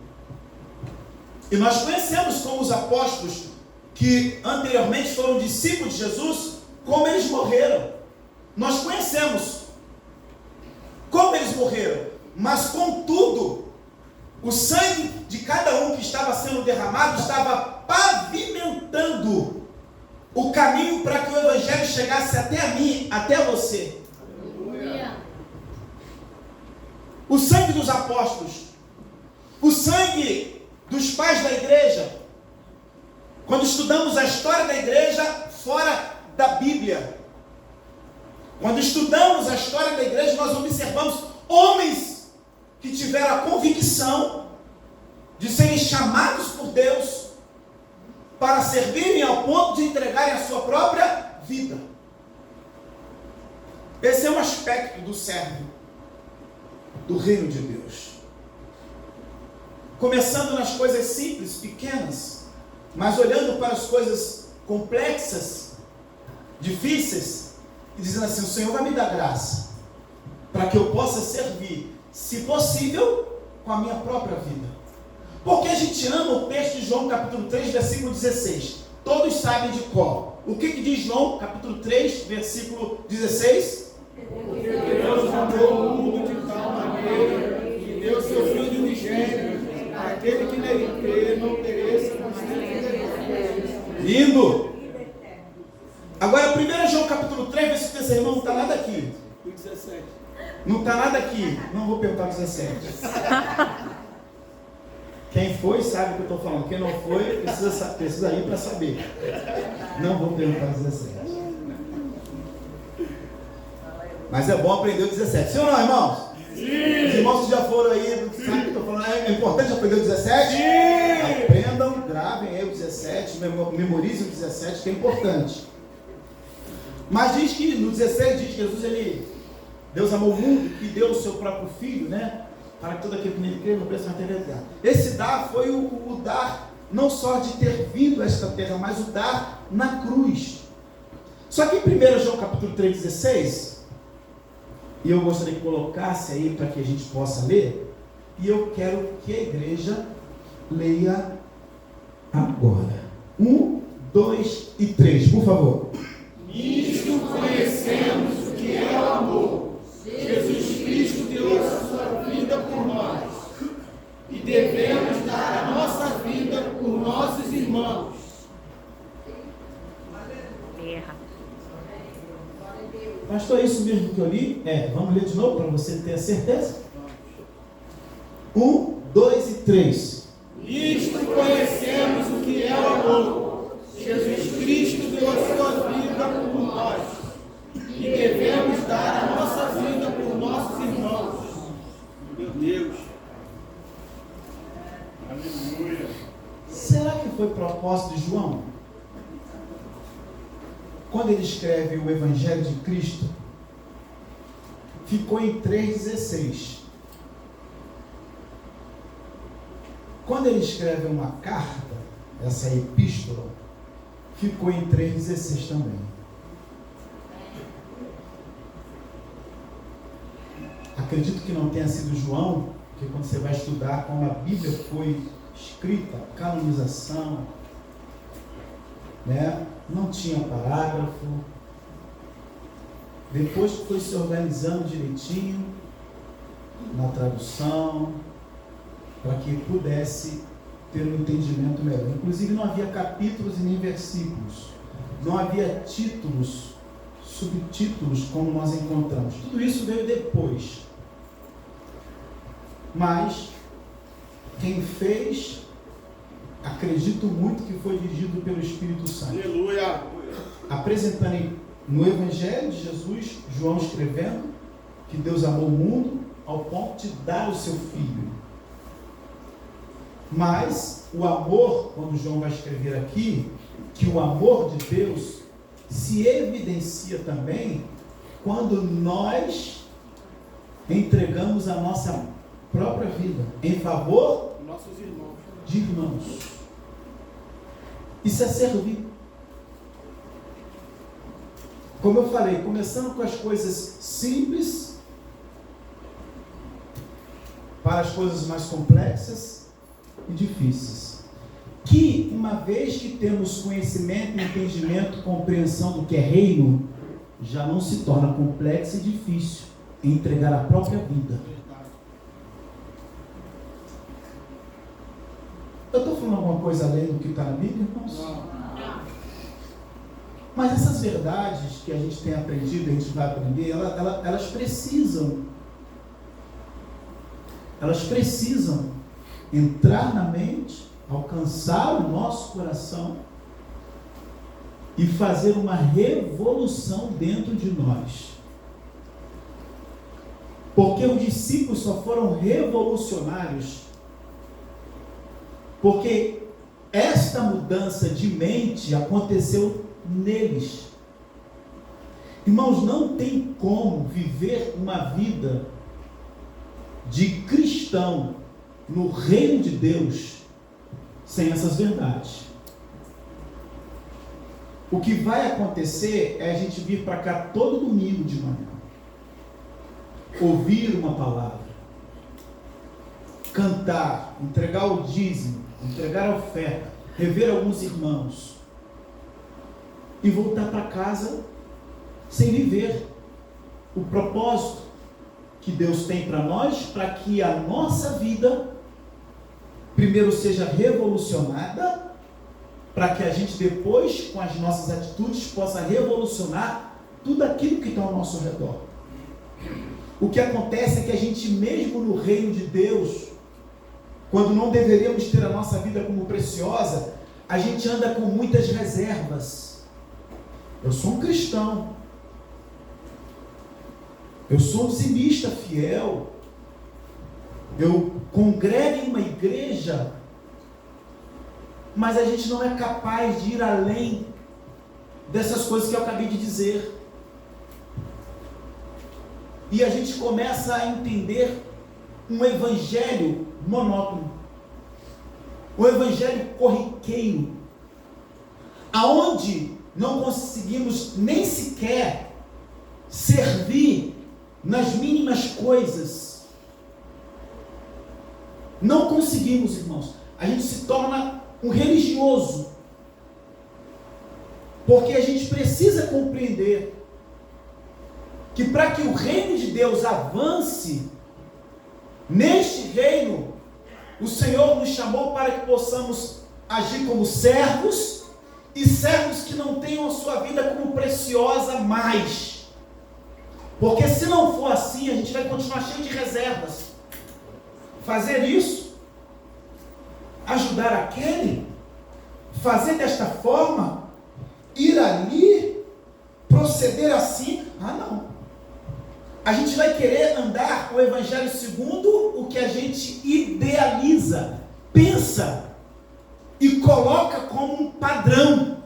E nós conhecemos como os apóstolos, que anteriormente foram discípulos de Jesus, como eles morreram. Nós conhecemos como eles morreram, mas contudo, o sangue de cada um que estava sendo derramado estava pavimentando o caminho para que o Evangelho chegasse até a mim, até você. Aleluia. O sangue dos apóstolos, o sangue dos pais da igreja. Quando estudamos a história da igreja fora da Bíblia, Quando estudamos a história da igreja, nós observamos homens que tiveram a convicção de serem chamados por Deus para servirem ao ponto de entregarem a sua própria vida. Esse é um aspecto do servo do reino de Deus. Começando nas coisas simples, pequenas, mas olhando para as coisas complexas, difíceis, e dizendo assim: o Senhor vai me dar graça para que eu possa servir, se possível, com a minha própria vida. Porque a gente ama o texto de João capítulo 3, versículo 16. Todos sabem de cor. O que diz João capítulo 3, versículo 16? Porque Deus amou o mundo de tal maneira que deu seu Filho unigênito, aquele que nele crê não pereça, mas tenha vida eterna. Lindo! Agora, 1 João capítulo 3, versículo 16, irmão, não está nada aqui. O 17. Não está nada aqui. Não vou perguntar o 17. Quem foi sabe o que eu estou falando. Quem não foi, precisa ir para saber. Não vou perguntar o 17. Mas é bom aprender o 17. Sim ou não, irmãos? Sim. Os irmãos que já foram aí, sabe o que eu estou falando? É importante aprender o 17? Sim. Aprendam, gravem aí o 17, memorizem o 17, que é importante. Mas diz que, no 16, diz que Jesus, Deus amou o mundo e deu o seu próprio Filho, né? Para que todo aquele que nele crê não pereça, mas tenha vida eterna. Esse dar foi o dar, não só de ter vindo a esta terra, mas o dar na cruz. Só que em 1 João capítulo 3, 16, e eu gostaria que colocasse aí para que a gente possa ler, e eu quero que a igreja leia agora. 1, 2 e 3, por favor. Nisto conhecemos o que é o amor. Jesus Cristo deu a sua vida por nós. E devemos dar a nossa vida por nossos irmãos. Pastor, é isso mesmo que eu li? Vamos ler de novo para você ter a certeza? 1, 2 e 3. Nisto conhecemos o que é o amor. Jesus Cristo deu a sua vida por nós. E devemos dar a nossa vida por nossos irmãos. Meu Deus. Aleluia. Será que foi propósito de João? Quando ele escreve o Evangelho de Cristo, ficou em 3,16. Quando ele escreve uma carta, essa epístola, ficou em 3,16 também. Acredito que não tenha sido João, porque quando você vai estudar como a Bíblia foi escrita, canonização, né? Não tinha parágrafo. Depois que foi se organizando direitinho na tradução, para que pudesse ter um entendimento melhor. Inclusive não havia capítulos e nem versículos, não havia títulos, subtítulos como nós encontramos. Tudo isso veio depois. Mas quem fez, acredito muito que foi dirigido pelo Espírito Santo. Aleluia. Apresentando no Evangelho de Jesus, João escrevendo que Deus amou o mundo ao ponto de dar o seu Filho. Mas o amor, quando João vai escrever aqui, que o amor de Deus se evidencia também quando nós entregamos a nossa própria vida em favor Nossos irmãos. de irmãos. Isso é servir. Como eu falei, começando com as coisas simples, para as coisas mais complexas e difíceis. Que, uma vez que temos conhecimento, entendimento, compreensão do que é reino, já não se torna complexo e difícil entregar a própria vida. Eu estou falando alguma coisa além do que está na Bíblia, irmãos? Não. Mas essas verdades que a gente tem aprendido, a gente vai aprender, elas precisam entrar na mente, alcançar o nosso coração e fazer uma revolução dentro de nós. Porque os discípulos só foram revolucionários porque esta mudança de mente aconteceu neles. Irmãos, não tem como viver uma vida de cristão no reino de Deus sem essas verdades. O que vai acontecer é a gente vir para cá todo domingo de manhã, ouvir uma palavra, cantar, entregar o dízimo, entregar a oferta, rever alguns irmãos e voltar para casa sem viver o propósito que Deus tem para nós, para que a nossa vida primeiro seja revolucionada, para que a gente depois, com as nossas atitudes, possa revolucionar tudo aquilo que está ao nosso redor. O que acontece é que a gente, mesmo no reino de Deus, quando não deveríamos ter a nossa vida como preciosa, a gente anda com muitas reservas. Eu sou um cristão, eu sou um dizimista fiel, eu congrego em uma igreja, mas a gente não é capaz de ir além dessas coisas que eu acabei de dizer. E a gente começa a entender um evangelho monótono, um evangelho corriqueiro, aonde não conseguimos nem sequer servir nas mínimas coisas. Não conseguimos, irmãos. A gente se torna um religioso, porque a gente precisa compreender que para que o reino de Deus avance, neste reino, o Senhor nos chamou para que possamos agir como servos, e servos que não tenham a sua vida como preciosa mais. Porque se não for assim, a gente vai continuar cheio de reservas. Fazer isso, ajudar aquele, fazer desta forma, ir ali, proceder assim, não. A gente vai querer andar o evangelho segundo o que a gente idealiza, pensa e coloca como um padrão.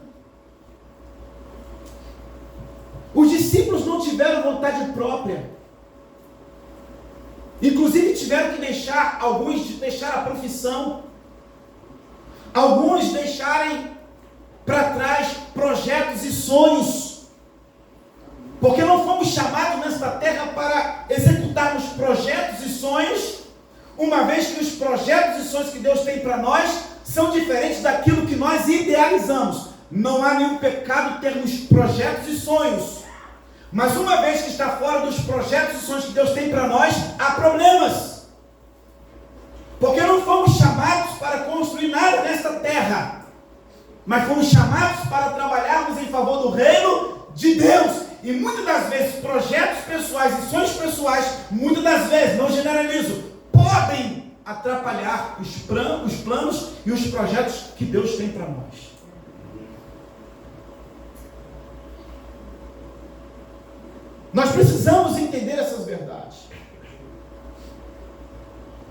Os discípulos não tiveram vontade própria. Inclusive tiveram que deixar, alguns deixaram a profissão, alguns deixarem para trás projetos e sonhos. Porque não fomos chamados nesta terra para executarmos projetos e sonhos, uma vez que os projetos e sonhos que Deus tem para nós são diferentes daquilo que nós idealizamos. Não há nenhum pecado termos projetos e sonhos, mas uma vez que está fora dos projetos e sonhos que Deus tem para nós, há problemas. Porque não fomos chamados para construir nada nesta terra, mas fomos chamados para trabalharmos em favor do reino de Deus. E muitas das vezes, projetos pessoais e sonhos pessoais, muitas das vezes, não generalizo, podem atrapalhar os planos e os projetos que Deus tem para nós. Nós precisamos entender essas verdades.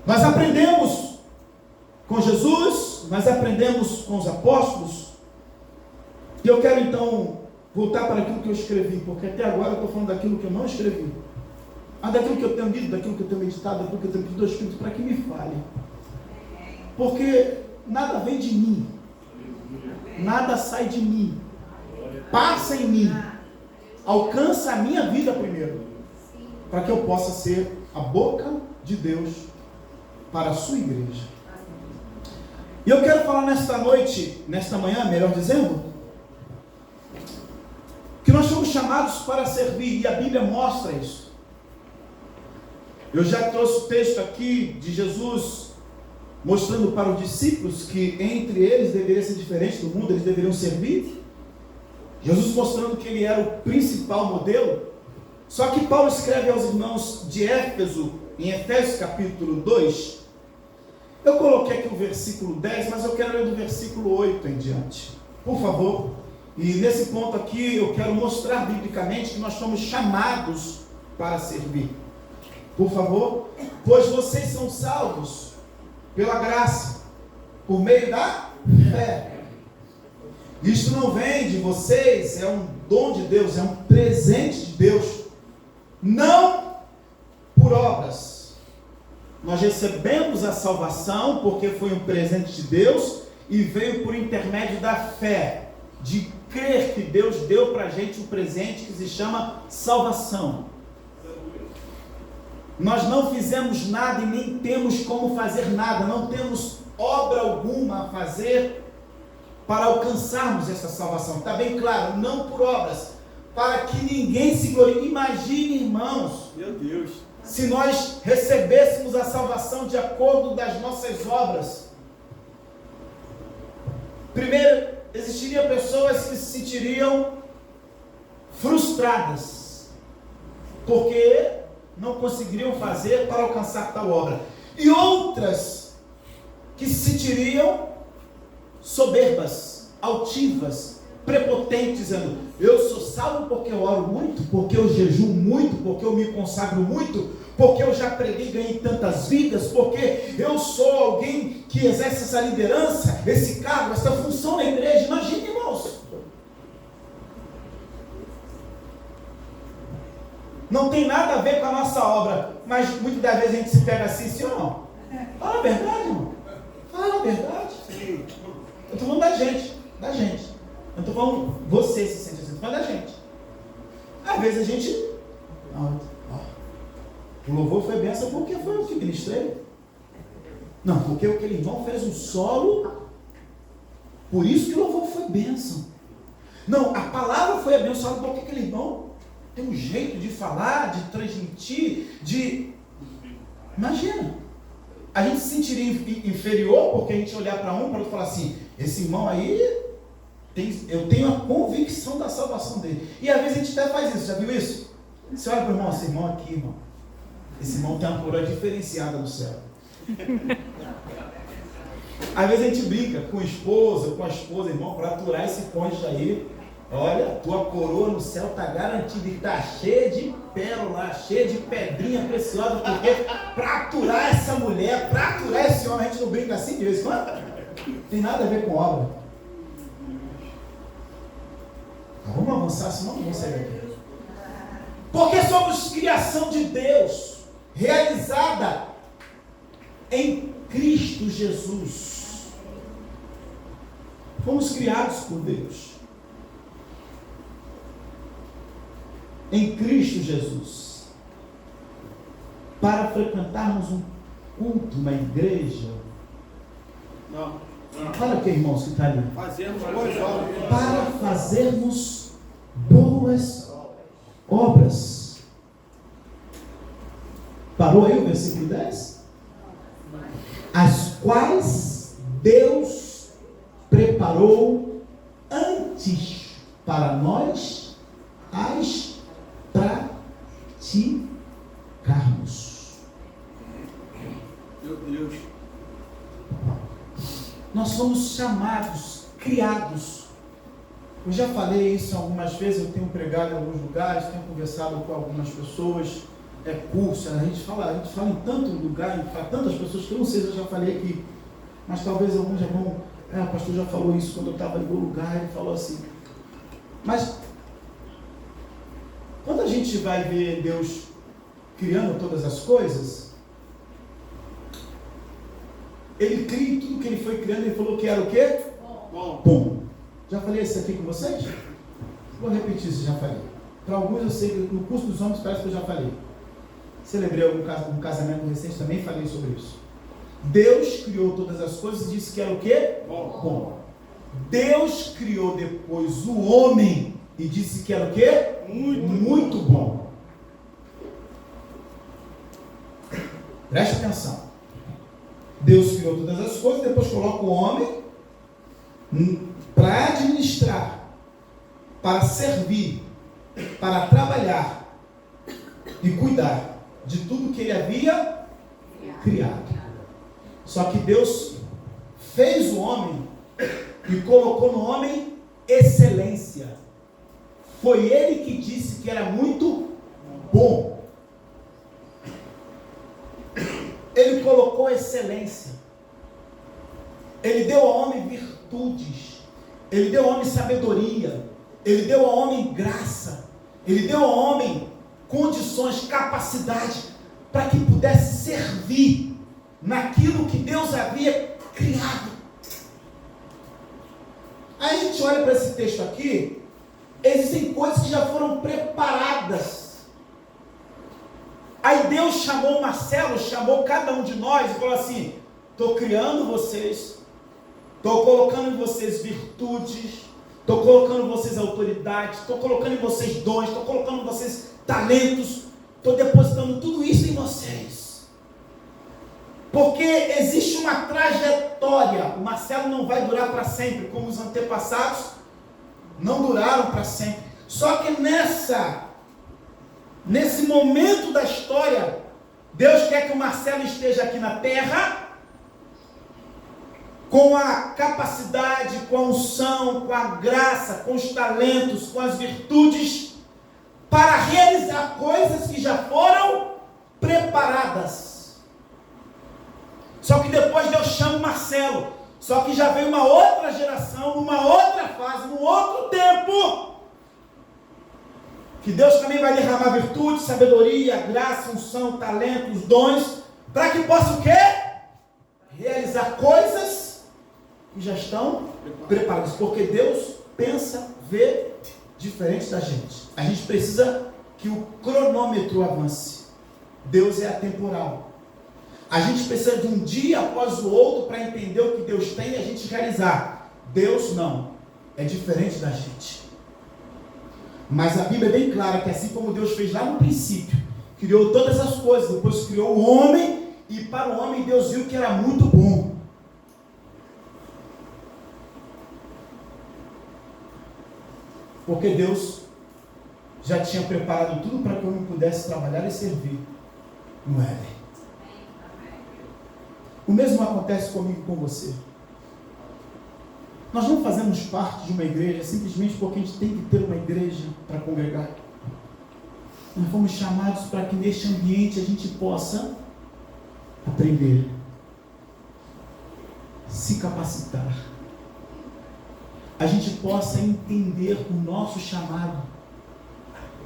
Nós aprendemos com Jesus, nós aprendemos com os apóstolos, e eu quero então voltar para aquilo que eu escrevi, porque até agora eu estou falando daquilo que eu não escrevi, mas daquilo que eu tenho lido, daquilo que eu tenho meditado, daquilo que eu tenho pedido ao Espírito para que me fale, porque nada vem de mim, nada sai de mim, passa em mim, alcança a minha vida primeiro, para que eu possa ser a boca de Deus para a sua igreja. E eu quero falar nesta noite, nesta manhã, melhor dizendo, que nós somos chamados para servir, e a Bíblia mostra isso. Eu já trouxe o texto aqui de Jesus mostrando para os discípulos que entre eles deveria ser diferente do mundo, eles deveriam servir. Jesus mostrando que ele era o principal modelo. Só que Paulo escreve aos irmãos de Éfeso, em Efésios capítulo 2, eu coloquei aqui o versículo 10, mas eu quero ler do versículo 8 em diante, por favor. E nesse ponto aqui eu quero mostrar biblicamente que nós somos chamados para servir. Por favor. Pois vocês são salvos pela graça, por meio da fé. Isto não vem de vocês, é um dom de Deus, é um presente de Deus, não por obras. Nós recebemos a salvação porque foi um presente de Deus e veio por intermédio da fé, de crer que Deus deu para a gente um presente que se chama salvação. Nós não fizemos nada e nem temos como fazer nada, não temos obra alguma a fazer para alcançarmos essa salvação. Está bem claro, não por obras, para que ninguém se glorie. Imagine, irmãos, Meu Deus, se nós recebêssemos a salvação de acordo das nossas obras. Primeiro, existiriam pessoas que se sentiriam frustradas, porque não conseguiriam fazer para alcançar tal obra. E outras que se sentiriam soberbas, altivas, prepotentes, dizendo: eu sou salvo porque eu oro muito, porque eu jejuo muito, porque eu me consagro muito, porque eu já preguei e ganhei tantas vidas, porque eu sou alguém que exerce essa liderança, esse cargo, essa função na igreja. Imagine, irmãos. Não tem nada a ver com a nossa obra, mas muitas das vezes a gente se pega assim, sim ou não? Fala a verdade, irmão. Fala a verdade. Eu estou falando da gente. Eu não estou falando você se sente assim, eu estou falando da gente. Às vezes a gente... o louvor foi bênção porque foi eu que ministrei. Não, porque aquele irmão fez um solo, por isso que o louvor foi bênção. Não, a palavra foi abençoada porque aquele irmão tem um jeito de falar, de transmitir, de... Imagina, a gente se sentiria inferior porque a gente olhar para um, para outro, falar assim: esse irmão aí, eu tenho a convicção da salvação dele. E às vezes a gente até faz isso, já viu isso? Você olha para o irmão, esse irmão aqui, irmão, esse irmão tem uma coroa diferenciada no céu. Às vezes a gente brinca com a esposa, irmão, para aturar esse cônjuge aí. Olha, tua coroa no céu está garantida e está cheia de pérola, cheia de pedrinha preciosa, porque para aturar essa mulher, para aturar esse homem, a gente não brinca assim de vez em quando? Tem nada a ver com obra. Vamos avançar, senão não vamos sair daqui. Porque somos criação de Deus, realizada em Cristo Jesus. Fomos criados por Deus. Em Cristo Jesus, para frequentarmos um culto, uma igreja. não. Fala aqui, irmãos, que está ali. Fazemos boas obras. Para fazermos boas obras. Parou aí o versículo 10? As quais Deus preparou antes para nós as praticarmos. Meu Deus. Nós somos chamados, criados. Eu já falei isso algumas vezes, eu tenho pregado em alguns lugares, tenho conversado com algumas pessoas, curso, a gente fala em tanto lugar, para tantas pessoas que eu não sei se eu já falei aqui, mas talvez alguns já vão, o pastor já falou isso quando eu estava em algum lugar, ele falou assim. Mas quando a gente vai ver Deus criando todas as coisas, Ele cria tudo que Ele foi criando, Ele falou que era o quê? Bom. Já falei isso aqui com vocês? Vou repetir se já falei. Para alguns eu sei que no curso dos homens parece que eu já falei. Celebrei um casamento recente, também falei sobre isso. Deus criou todas as coisas e disse que era o quê? Bom. Deus criou depois o homem e disse que era o quê? Muito bom. Preste atenção. Deus criou todas as coisas, depois coloca o homem para administrar, para servir, para trabalhar e cuidar de tudo que ele havia criado. Só que Deus fez o homem e colocou no homem excelência. Foi ele que disse que era muito bom. Ele colocou excelência. Ele deu ao homem virtudes. Ele deu ao homem sabedoria. Ele deu ao homem graça. Ele deu ao homem condições, capacidade, para que pudesse servir naquilo que Deus havia criado. Aí a gente olha para esse texto aqui, existem coisas que já foram preparadas. Aí Deus chamou Marcelo, chamou cada um de nós e falou assim: estou criando vocês, estou colocando em vocês virtudes, estou colocando em vocês autoridade, estou colocando em vocês dons, estou colocando em vocês talentos, estou depositando tudo isso em vocês. Porque existe uma trajetória. O Marcelo não vai durar para sempre, como os antepassados não duraram para sempre. Só que nesse momento da história, Deus quer que o Marcelo esteja aqui na terra, com a capacidade, com a unção, com a graça, com os talentos, com as virtudes, para realizar coisas que já foram preparadas. Só que depois Deus chama o Marcelo. Só que já veio uma outra geração, numa outra fase, num outro tempo, que Deus também vai derramar virtude, sabedoria, graça, unção, talentos, dons, para que possa o quê? Realizar coisas que já estão preparadas. Porque Deus pensa, vê diferente da gente. A gente precisa que o cronômetro avance. Deus é atemporal. A gente precisa de um dia após o outro para entender o que Deus tem e a gente realizar. Deus não. É diferente da gente. Mas a Bíblia é bem clara que assim como Deus fez lá no princípio, criou todas as coisas, depois criou o homem, e para o homem Deus viu que era muito bom. Porque Deus já tinha preparado tudo para que o homem pudesse trabalhar e servir no Éden. O mesmo acontece comigo e com você. Nós não fazemos parte de uma igreja simplesmente porque a gente tem que ter uma igreja para congregar. Nós fomos chamados para que neste ambiente a gente possa aprender, se capacitar, a gente possa entender o nosso chamado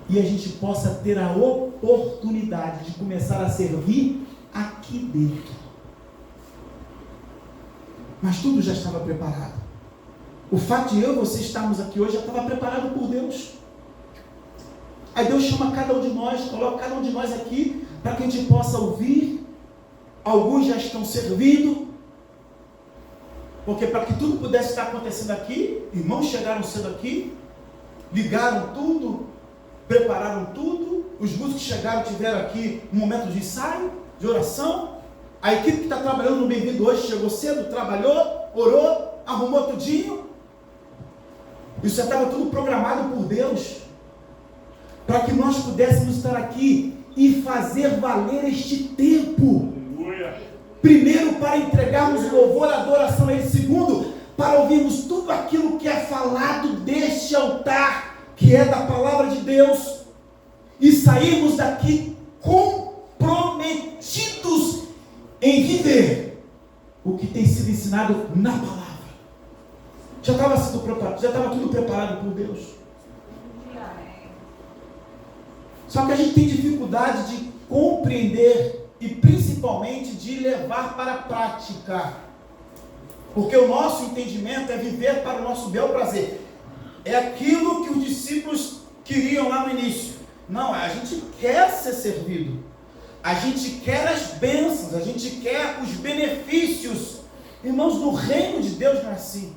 e a gente possa ter a oportunidade de começar a servir aqui dentro. Mas tudo já estava preparado. O fato de eu e você estarmos aqui hoje já estava preparado por Deus. Aí Deus chama cada um de nós, coloca cada um de nós aqui, para que a gente possa ouvir. Alguns já estão servindo, porque para que tudo pudesse estar acontecendo aqui, irmãos chegaram cedo aqui, ligaram tudo, prepararam tudo, os músicos chegaram, tiveram aqui um momento de ensaio, de oração. A equipe que está trabalhando no Bem-vindo hoje chegou cedo, trabalhou, orou, arrumou tudinho. Isso já estava tudo programado por Deus, para que nós pudéssemos estar aqui e fazer valer este tempo. Primeiro, para entregarmos louvor, adoração a Ele. Segundo, para ouvirmos tudo aquilo que é falado deste altar, que é da palavra de Deus, e sairmos daqui comprometidos em viver o que tem sido ensinado na palavra. Já estava tudo preparado por Deus. Só que a gente tem dificuldade de compreender e principalmente de levar para a prática. Porque o nosso entendimento é viver para o nosso bel prazer. É aquilo que os discípulos queriam lá no início. Não, a gente quer ser servido. A gente quer as bênçãos, a gente quer os benefícios. Irmãos, no reino de Deus não é assim.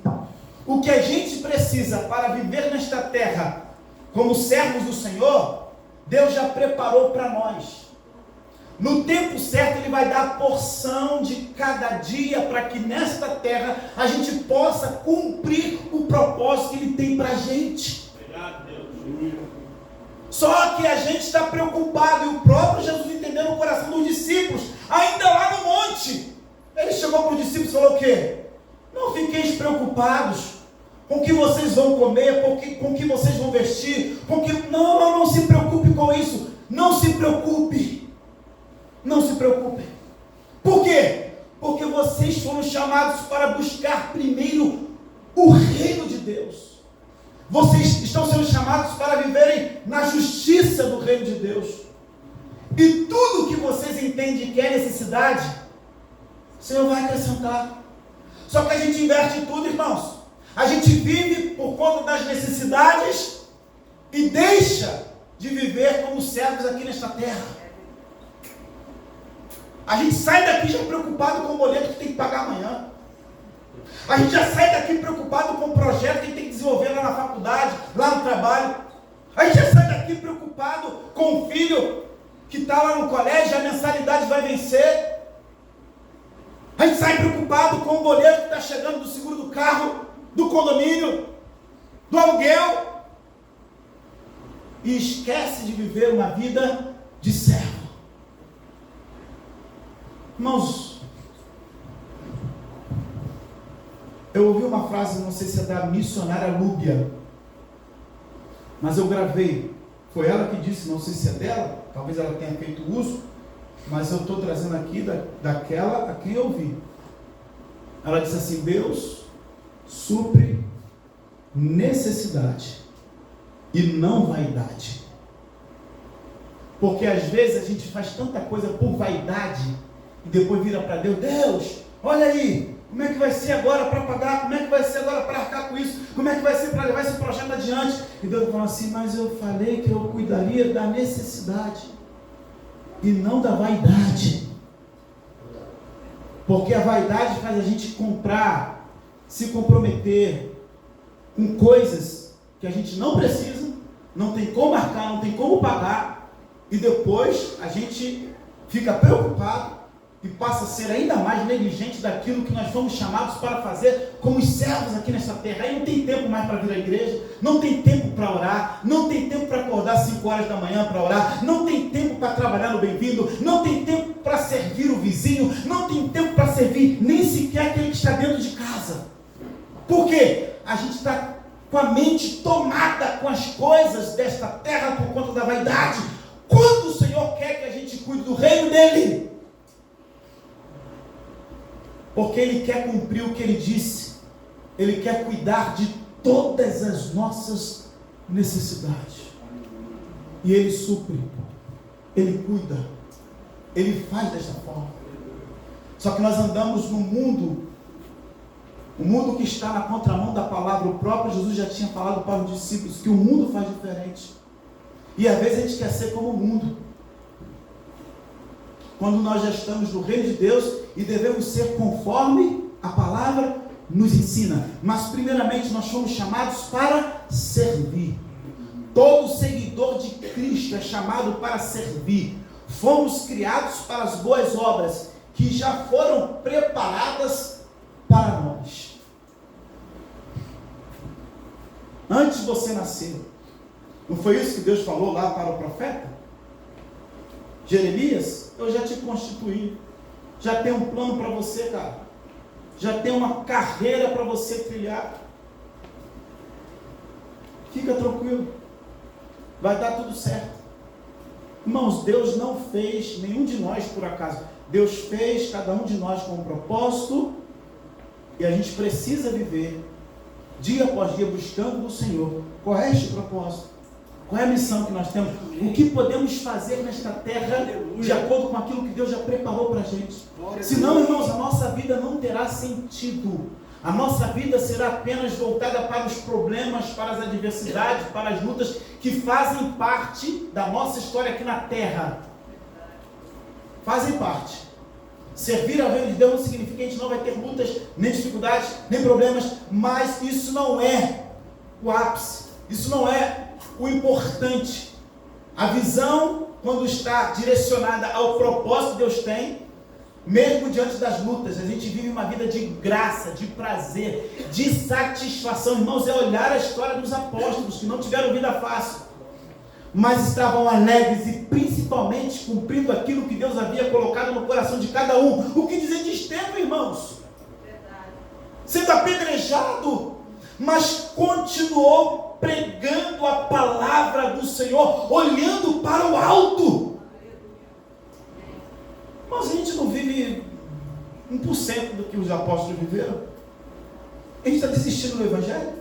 O que a gente precisa para viver nesta terra como servos do Senhor, Deus já preparou para nós. No tempo certo Ele vai dar a porção de cada dia para que nesta terra a gente possa cumprir o propósito que Ele tem para a gente. Obrigado, Deus. Só que a gente está preocupado, e o próprio Jesus entendeu no coração dos discípulos, ainda lá no monte. Ele chegou para os discípulos e falou o quê? Não fiqueis preocupados com o que vocês vão comer, com o que vocês vão vestir, não se preocupe com isso. Não se preocupe. Não se preocupe. Por quê? Porque vocês foram chamados para buscar primeiro o reino de Deus. Vocês estão sendo chamados para viverem na justiça do reino de Deus. E tudo que vocês entendem que é necessidade, o Senhor vai acrescentar. Só que a gente inverte tudo, irmãos. A gente vive por conta das necessidades e deixa de viver como servos aqui nesta terra. A gente sai daqui já preocupado com o boleto que tem que pagar amanhã. A gente já sai daqui preocupado com o projeto que tem que desenvolver lá na faculdade, lá no trabalho. A gente já sai daqui preocupado com o filho que está lá no colégio, a mensalidade vai vencer. A gente sai preocupado com o boleto que está chegando do seguro do carro, do condomínio, do aluguel. E esquece de viver uma vida de servo. Irmãos, eu ouvi uma frase, não sei se é da missionária Lúbia, mas eu gravei. Foi ela que disse, não sei se é dela, talvez ela tenha feito uso, mas eu estou trazendo aqui daquela a quem eu ouvi. Ela disse assim: Deus supre necessidade e não vaidade. Porque às vezes a gente faz tanta coisa por vaidade e depois vira para Deus: Deus, olha aí, como é que vai ser agora para pagar? Como é que vai ser agora para arcar com isso? Como é que vai ser para levar esse projeto adiante? E Deus fala assim: mas eu falei que eu cuidaria da necessidade e não da vaidade. Porque a vaidade faz a gente comprar, se comprometer com coisas que a gente não precisa, não tem como marcar, não tem como pagar, e depois a gente fica preocupado e passa a ser ainda mais negligente daquilo que nós fomos chamados para fazer como os servos aqui nessa terra. Aí não tem tempo mais para vir à igreja, não tem tempo para orar, não tem tempo para acordar 5 horas da manhã para orar, não tem tempo para trabalhar no bem-vindo, não tem tempo para servir o vizinho, não tem tempo para servir nem sequer aquele que está dentro de casa. Por quê? A gente está com a mente tomada com as coisas desta terra por conta da vaidade. Quando o Senhor quer que a gente cuide do reino dele? Porque Ele quer cumprir o que Ele disse. Ele quer cuidar de todas as nossas necessidades. E Ele supre. Ele cuida. Ele faz desta forma. Só que nós andamos num mundo, o mundo que está na contramão da palavra. O próprio Jesus já tinha falado para os discípulos que o mundo faz diferente. E às vezes a gente quer ser como o mundo. Quando nós já estamos no reino de Deus e devemos ser conforme a palavra nos ensina. Mas primeiramente nós fomos chamados para servir. Todo seguidor de Cristo é chamado para servir. Fomos criados para as boas obras que já foram preparadas para nós. Antes de você nascer, não foi isso que Deus falou lá para o profeta? Jeremias, eu já te constituí, já tem um plano para você, cara, já tem uma carreira para você trilhar. Fica tranquilo, vai dar tudo certo. Irmãos, Deus não fez nenhum de nós por acaso. Deus fez cada um de nós com um propósito, e a gente precisa viver dia após dia buscando no Senhor. Qual é este propósito? Qual é a missão que nós temos? O que podemos fazer nesta terra de acordo com aquilo que Deus já preparou para a gente? Senão, irmãos, a nossa vida não terá sentido. A nossa vida será apenas voltada para os problemas, para as adversidades, para as lutas que fazem parte da nossa história aqui na terra. Fazem parte. Servir ao reino de Deus não significa que a gente não vai ter lutas, nem dificuldades, nem problemas, mas isso não é o ápice. Isso não é o importante. A visão, quando está direcionada ao propósito que Deus tem, mesmo diante das lutas, a gente vive uma vida de graça, de prazer, de satisfação. Irmãos, é olhar a história dos apóstolos que não tiveram vida fácil, mas estavam alegres e principalmente cumprindo aquilo que Deus havia colocado no coração de cada um. O que dizer de Estevão, irmãos? Sendo apedrejado, mas continuou pregando a palavra do Senhor, olhando para o alto. Mas a gente não vive 1% do que os apóstolos viveram. A gente está desistindo do Evangelho?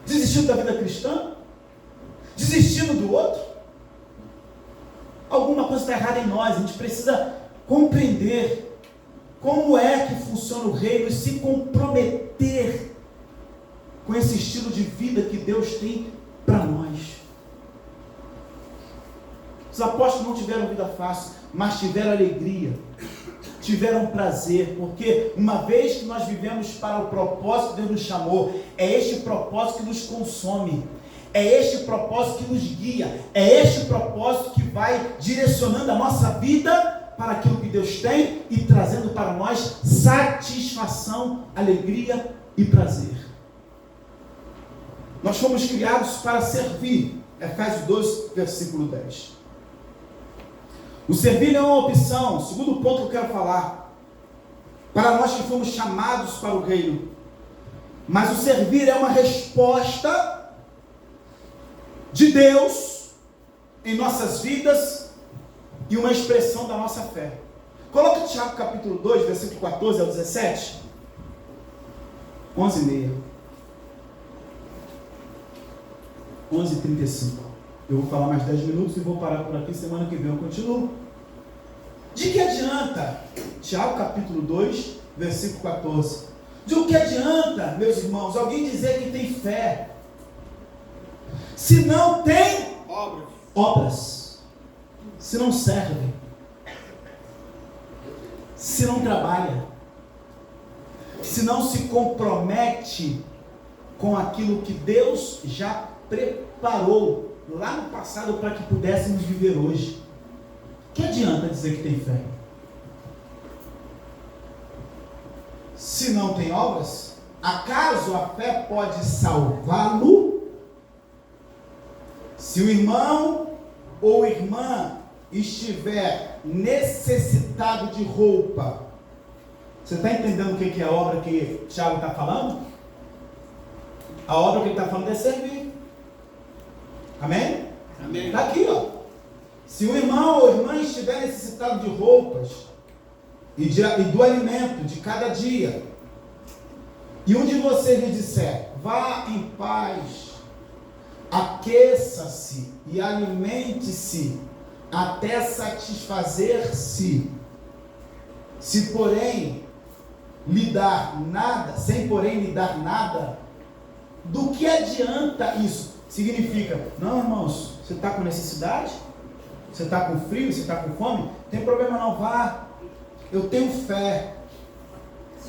Desistindo da vida cristã? Desistindo do outro? Alguma coisa está errada em nós. A gente precisa compreender como é que funciona o reino e se comprometer com esse estilo de vida que Deus tem para nós. Os apóstolos não tiveram vida fácil, mas tiveram alegria, tiveram prazer, porque uma vez que nós vivemos para o propósito que Deus nos chamou, é este propósito que nos consome, é este propósito que nos guia, é este propósito que vai direcionando a nossa vida para aquilo que Deus tem e trazendo para nós satisfação, alegria e prazer. Nós fomos criados para servir. Efésios 12, versículo 10. O servir não é uma opção. Segundo ponto que eu quero falar. Para nós que fomos chamados para o reino. Mas o servir é uma resposta de Deus em nossas vidas e uma expressão da nossa fé. Coloca Tiago capítulo 2, versículo 14 ao 17. 11:30. 11:35. Eu vou falar mais 10 minutos e vou parar por aqui. Semana que vem eu continuo. De que adianta? Tiago capítulo 2, versículo 14. De o que adianta, meus irmãos, alguém dizer que tem fé, se não tem obras, se não serve, se não trabalha, se não se compromete com aquilo que Deus já preparou lá no passado para que pudéssemos viver hoje? Que adianta dizer que tem fé? Se não tem obras, acaso a fé pode salvá-lo? Se o irmão ou irmã estiver necessitado de roupa, você está entendendo o que é a obra que Tiago está falando? A obra que ele está falando é servir. Amém? Amém. Está aqui, ó. Se o irmão ou irmã estiver necessitado de roupas e do alimento de cada dia, e um de vocês lhe disser, vá em paz, aqueça-se e alimente-se até satisfazer-se, se porém lhe dar nada, sem porém lhe dar nada, do que adianta isso? Significa, não, irmãos, você está com necessidade? Você está com frio? Você está com fome? Não tem problema não, vá. Eu tenho fé.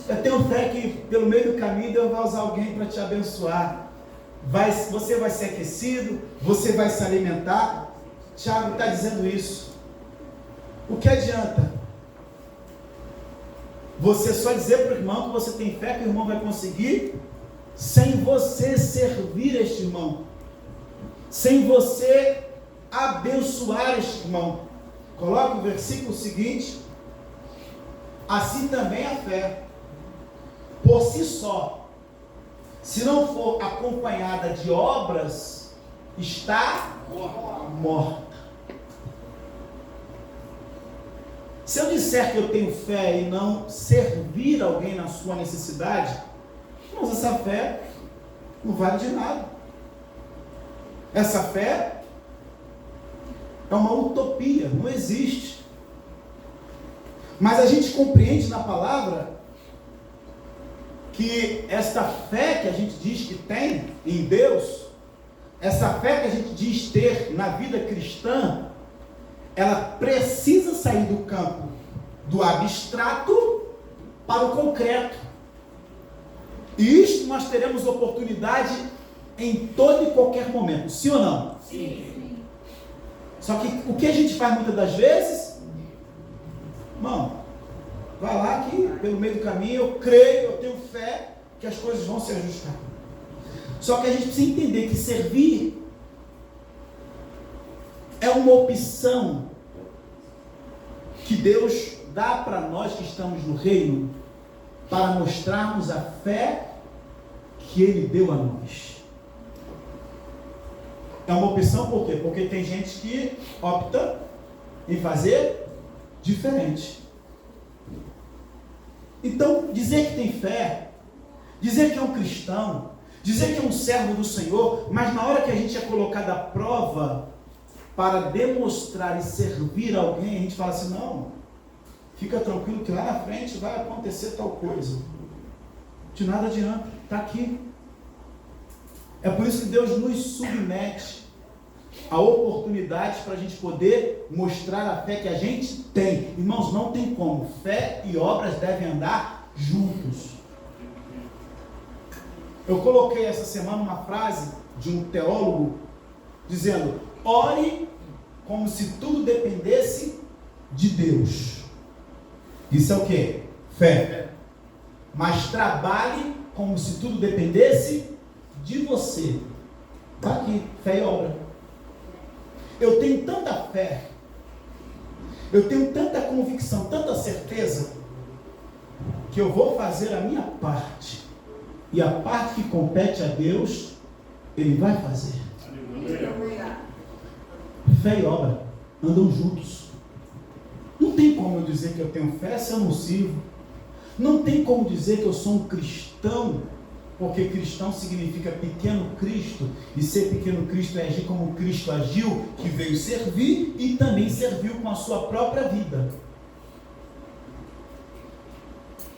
Eu tenho fé que pelo meio do caminho Deus vai usar alguém para te abençoar. Você vai ser aquecido, você vai se alimentar. Tiago está dizendo isso. O que adianta? Você só dizer para o irmão que você tem fé que o irmão vai conseguir, sem você servir este irmão, sem você abençoar este irmão. Coloca o versículo seguinte. Assim também a fé, por si só, se não for acompanhada de obras, está morta. Se eu disser que eu tenho fé e não servir alguém na sua necessidade, mas essa fé não vale de nada. Essa fé é uma utopia, não existe. Mas a gente compreende na palavra que esta fé que a gente diz que tem em Deus, essa fé que a gente diz ter na vida cristã, ela precisa sair do campo do abstrato para o concreto. E isto nós teremos oportunidade em todo e qualquer momento, sim ou não? Sim. Só que o que a gente faz muitas das vezes, irmão, vai lá que pelo meio do caminho eu creio, eu tenho fé que as coisas vão se ajustar. Só que a gente precisa entender que servir é uma opção que Deus dá para nós que estamos no reino, para mostrarmos a fé que Ele deu a nós. É uma opção por quê? Porque tem gente que opta em fazer diferente. Então, dizer que tem fé, dizer que é um cristão, dizer que é um servo do Senhor, mas na hora que a gente é colocado à prova para demonstrar e servir alguém, a gente fala assim, não, fica tranquilo que lá na frente vai acontecer tal coisa. De nada adianta, está aqui. É por isso que Deus nos submete a oportunidades para a gente poder mostrar a fé que a gente tem. Irmãos, não tem como. Fé e obras devem andar juntos. Eu coloquei essa semana uma frase de um teólogo dizendo: ore como se tudo dependesse de Deus. Isso é o quê? Fé. Mas trabalhe como se tudo dependesse de você. Está aqui, fé e obra. Eu tenho tanta fé, eu tenho tanta convicção, tanta certeza, que eu vou fazer a minha parte. E a parte que compete a Deus, Ele vai fazer. Fé e obra andam juntos. Não tem como eu dizer que eu tenho fé se eu não sirvo. Não tem como dizer que eu sou um cristão, porque cristão significa pequeno Cristo, e ser pequeno Cristo é agir como Cristo agiu, que veio servir e também serviu com a sua própria vida.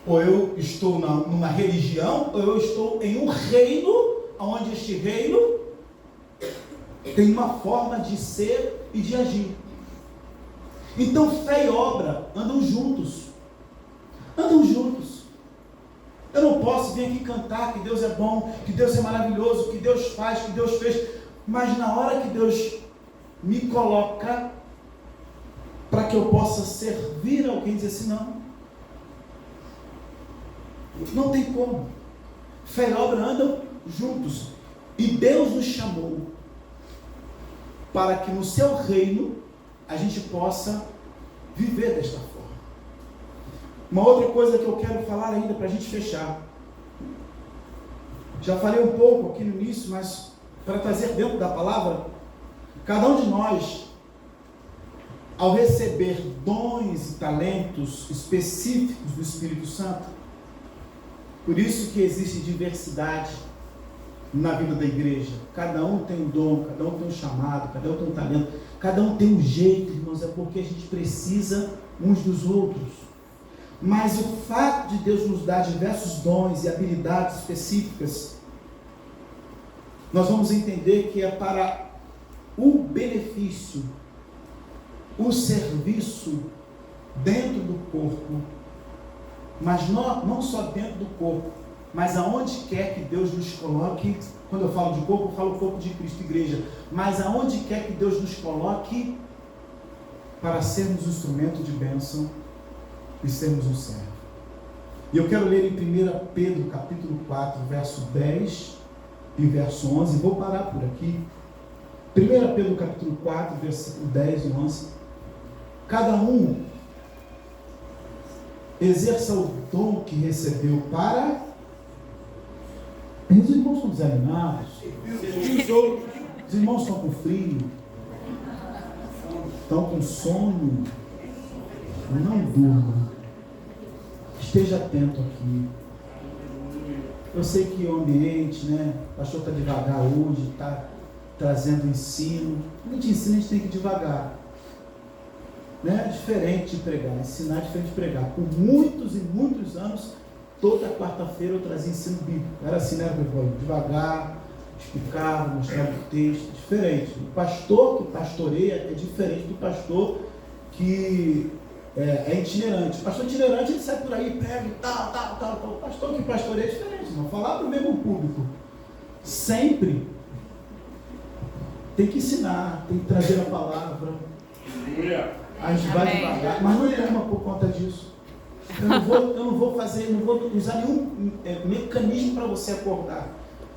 Ou eu estou numa religião, ou eu estou em um reino, onde este reino tem uma forma de ser e de agir. Então fé e obra andam juntos. Andam juntos. Eu não posso vir aqui cantar que Deus é bom, que Deus é maravilhoso, que Deus faz, que Deus fez, mas na hora que Deus me coloca para que eu possa servir alguém, dizer assim, não tem como. Fé e obra andam juntos. E Deus nos chamou para que no seu reino a gente possa viver desta forma. Uma outra coisa que eu quero falar ainda para a gente fechar. Já falei um pouco aqui no início, mas para trazer dentro da palavra, cada um de nós, ao receber dons e talentos específicos do Espírito Santo, por isso que existe diversidade na vida da igreja. Cada um tem um dom, cada um tem um chamado, cada um tem um talento, cada um tem um jeito, irmãos, é porque a gente precisa uns dos outros. Mas o fato de Deus nos dar diversos dons e habilidades específicas, nós vamos entender que é para o benefício, o serviço dentro do corpo, mas não só dentro do corpo, mas aonde quer que Deus nos coloque. Quando eu falo de corpo, eu falo corpo de Cristo, igreja, mas aonde quer que Deus nos coloque para sermos instrumento de bênção e sermos um servo. E eu quero ler em 1 Pedro capítulo 4, verso 10 e verso 11, vou parar por aqui. 1 Pedro capítulo 4, versículo 10 e 11. Cada um exerça o dom que recebeu para... Os irmãos estão desanimados, os irmãos estão com frio, estão com sono. Não durma, esteja atento aqui. Eu sei que o ambiente, o pastor está devagar hoje, está trazendo ensino. Quando a gente ensina, a gente tem que ir devagar, é diferente de pregar, ensinar é diferente de pregar. Por muitos e muitos anos, toda quarta-feira eu trazia ensino bíblico, era assim, devagar, explicava, mostrava o texto, diferente. O pastor que pastoreia é diferente do pastor que é itinerante. O pastor itinerante, ele sai por aí, prega e tal. O pastor que pastoreia é diferente, não falar para o mesmo público. Sempre tem que ensinar, tem que trazer a palavra. A gente vai devagar, mas não durma por conta disso. Eu não vou usar nenhum mecanismo para você acordar.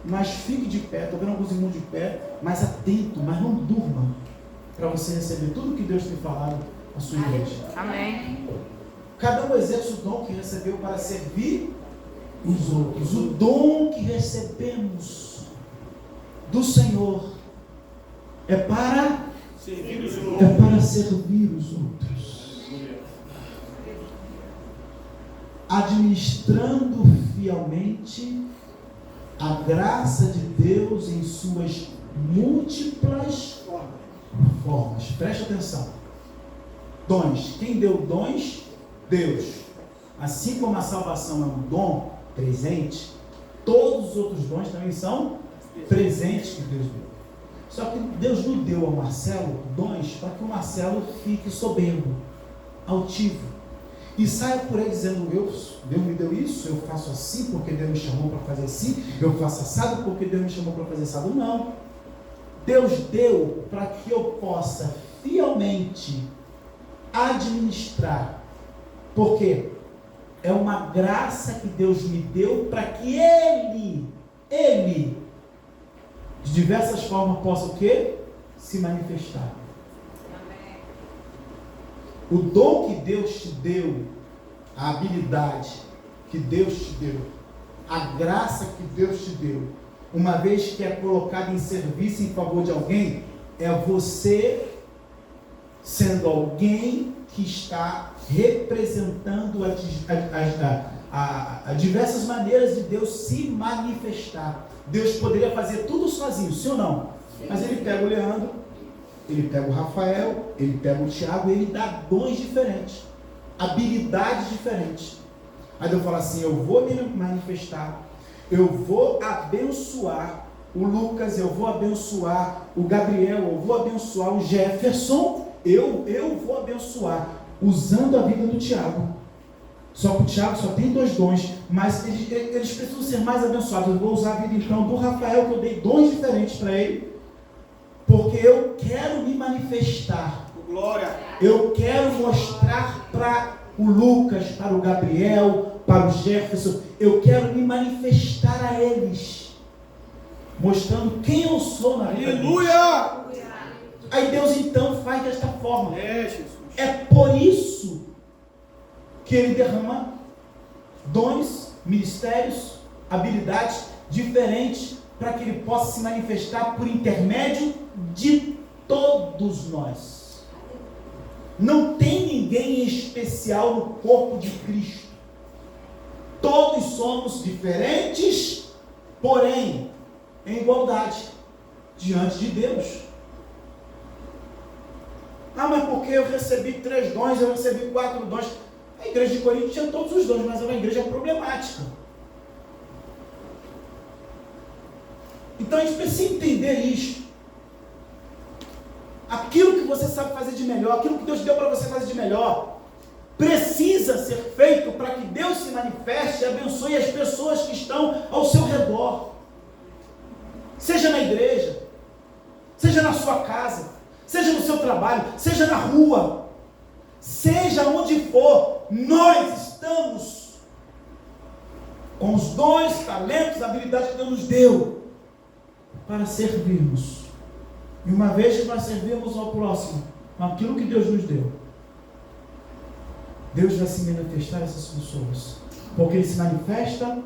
Mas fique de pé, estou vendo alguns irmãos de pé, mas atento, mas não durma, para você receber tudo que Deus tem falado à sua igreja. Amém. Cada um exerce o dom que recebeu para servir os outros. O dom que recebemos do Senhor é para servir os outros. administrando fielmente a graça de Deus em suas múltiplas formas. Preste atenção. Dons. Quem deu dons? Deus. Assim como a salvação é um dom presente, todos os outros dons também são presentes que Deus deu. Só que Deus não deu ao Marcelo dons para que o Marcelo fique soberbo, altivo, e saia por aí dizendo: Deus me deu isso, eu faço assim porque Deus me chamou para fazer assim, eu faço assado porque Deus me chamou para fazer assado. Não. Deus deu para que eu possa fielmente administrar, porque é uma graça que Deus me deu para que Ele, de diversas formas, possa o quê? Se manifestar. O dom que Deus te deu, a habilidade que Deus te deu, a graça que Deus te deu, uma vez que é colocado em serviço em favor de alguém, é você sendo alguém que está representando a diversas maneiras de Deus se manifestar. Deus poderia fazer tudo sozinho, sim ou não? Mas Ele pega o Leandro, Ele pega o Rafael, Ele pega o Tiago, e Ele dá dons diferentes, habilidades diferentes. Aí Deus fala assim: eu vou me manifestar, eu vou abençoar o Lucas, eu vou abençoar o Gabriel, eu vou abençoar o Jefferson, eu vou abençoar, usando a vida do Tiago. Só que o Tiago só tem 2 dons, mas eles precisam ser mais abençoados. Eu vou usar a vida então do Rafael, que eu dei dons diferentes para ele, porque eu quero me manifestar. Glória. Eu quero mostrar para o Lucas, para o Gabriel, para o Jefferson, eu quero me manifestar a eles, mostrando quem eu sou na vida deles. Aleluia! Aí Deus então faz desta forma. Jesus. É por isso que Ele derrama dons, ministérios, habilidades diferentes, para que Ele possa se manifestar por intermédio de todos nós. Não tem ninguém em especial no corpo de Cristo. Todos somos diferentes, porém em igualdade diante de Deus. Ah, mas porque eu recebi 3 dons, eu recebi 4 dons. A igreja de Corinto tinha todos os dons, mas era uma igreja problemática. Então a gente precisa entender isso. Aquilo que você sabe fazer de melhor, aquilo que Deus deu para você fazer de melhor, precisa ser feito para que Deus se manifeste e abençoe as pessoas que estão ao seu redor. Seja na igreja, seja na sua casa, seja no seu trabalho, seja na rua, seja onde for, nós estamos com os dons, talentos, habilidades que Deus nos deu para servirmos. E uma vez que nós servirmos ao próximo com aquilo que Deus nos deu, Deus vai se manifestar a essas pessoas, porque Ele se manifesta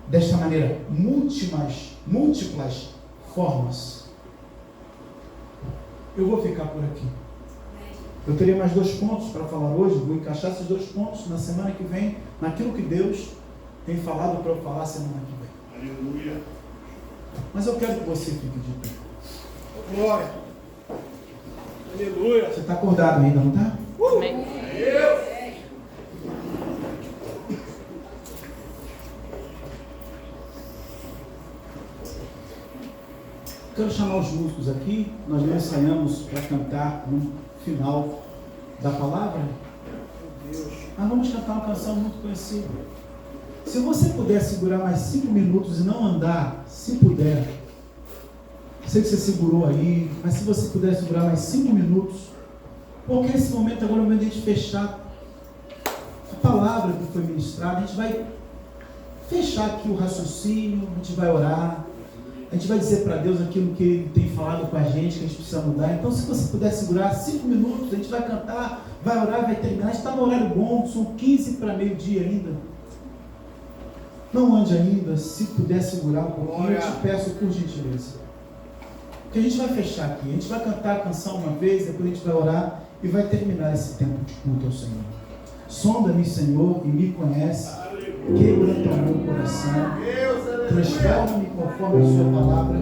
desta maneira, múltiplas formas. Eu vou ficar por aqui. Eu teria mais 2 pontos para falar hoje, vou encaixar esses 2 pontos na semana que vem, naquilo que Deus tem falado para eu falar semana que vem. Aleluia. Mas eu quero que você fique de pé. Glória. Aleluia. Você está acordado ainda, não está? Quero chamar os músicos aqui. Nós não ensaiamos para cantar no final da palavra. Mas vamos cantar uma canção muito conhecida. Se você puder segurar mais 5 minutos e não andar, se puder. Sei que você segurou aí, mas se você puder segurar mais 5 minutos, porque esse momento agora é o momento de a gente fechar a palavra que foi ministrada. A gente vai fechar aqui o raciocínio, a gente vai orar, a gente vai dizer para Deus aquilo que Ele tem falado com a gente, que a gente precisa mudar. Então, se você puder segurar 5 minutos, a gente vai cantar, vai orar, vai terminar. A gente está no horário bom, são 15 para meio-dia ainda. Não ande ainda, se puder segurar um pouquinho, eu te peço por gentileza. Porque a gente vai fechar aqui, a gente vai cantar a canção uma vez, depois a gente vai orar e vai terminar esse tempo de culto ao Senhor. Sonda-me, Senhor, e me conhece. quebranta o meu coração, transforma-me conforme a sua palavra.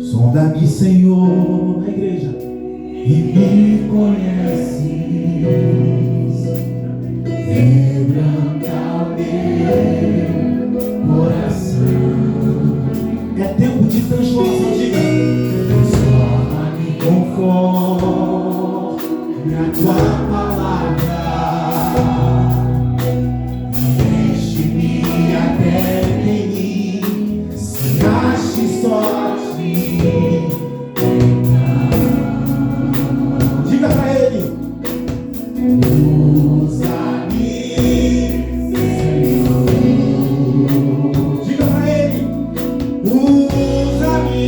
Sonda-me, Senhor, na igreja, e me conheces. Quebranta o meu coração. É tempo de transformação, diga. Transforma-me conforme a tua palavra. Enche-me até em mim, se ache só de diga pra ele. Usa-me, Senhor. Diga pra ele. Usa-me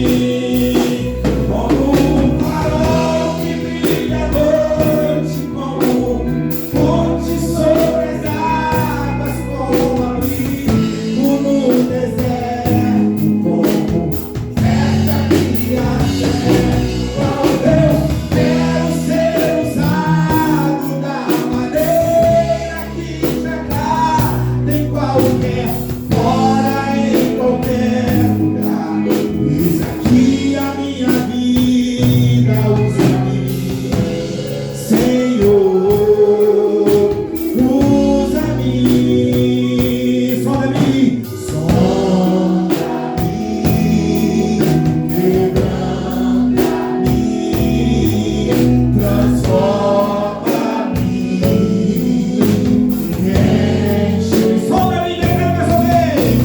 como um farol que brilha à noite, como fonte sobre as águas, como abrigo no deserto, como festa que até quando eu quero ser usado da maneira que te agrada em qualquer hora, em qualquer lugar. Eis aqui a minha vida, usa-me, Senhor, usa-me, sonda-me, sonda-me, quebranta-me, transforma-me, enche, sonda-me, declara mais uma vez,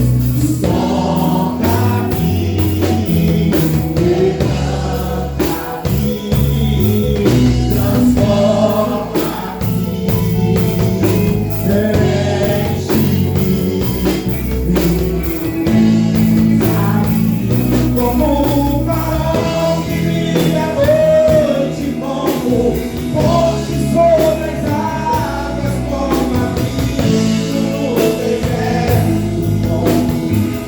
sonda-me, quebranta-me, transforma-me, como um farol que brilha à noite, como fonte sobre as águas, como abrigo no deserto, como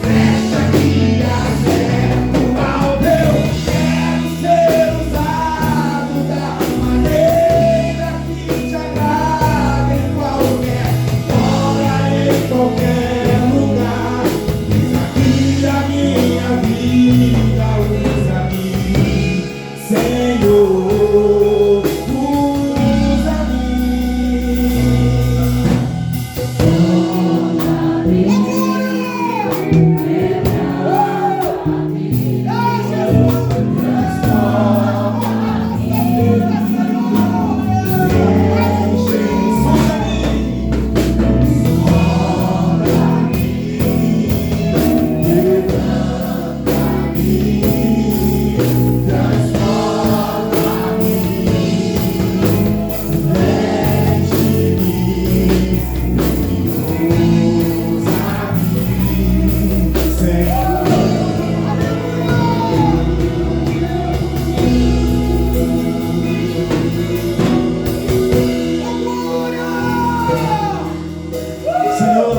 flecha que acerta o alvo. Eu quero ser usado da maneira que te agrada em qualquer hora, em qualquer lugar. Eis aqui a minha vida, usa-me, Senhor, usa-me. Senhor,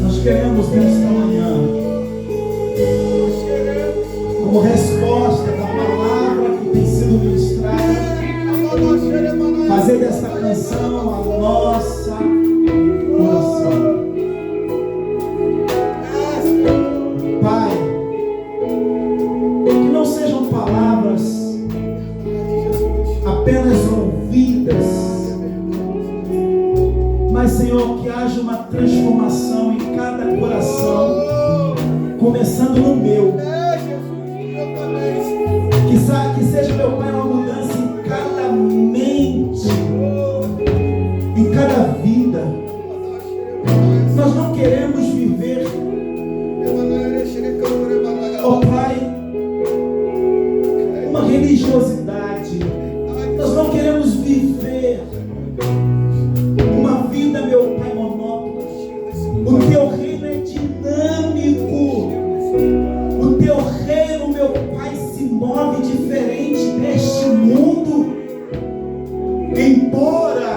nós queremos nesta manhã, como resposta da palavra que tem sido ministrada, fazer desta canção a nossa oração. Pai, que não sejam palavras apenas ouvidas, mas, Senhor, que haja uma transformação em cada coração, começando no meu. Que seja, meu Pai, uma mudança em cada mente, em cada vida. Nós não queremos viver, ó Pai, uma religiosidade. Nós não queremos viver uma vida, meu Pai, monótona. O teu reino é dinâmico. O teu reino, meu Pai, se move diferente deste mundo. Embora,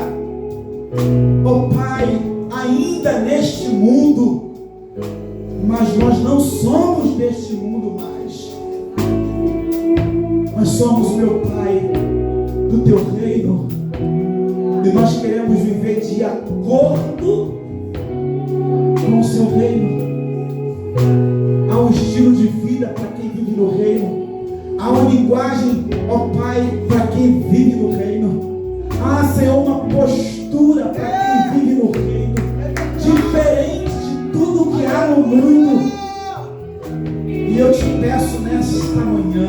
ó Pai, ainda neste mundo, mas nós não somos deste mundo mais. somos, meu Pai, do Teu reino. E nós queremos viver de acordo com o Seu reino. Há um estilo de vida para quem vive no reino. Há uma linguagem, ó Pai, para quem vive no reino. Há, Senhor, uma postura para quem vive no reino, diferente de tudo que há no mundo. E eu te peço nesta manhã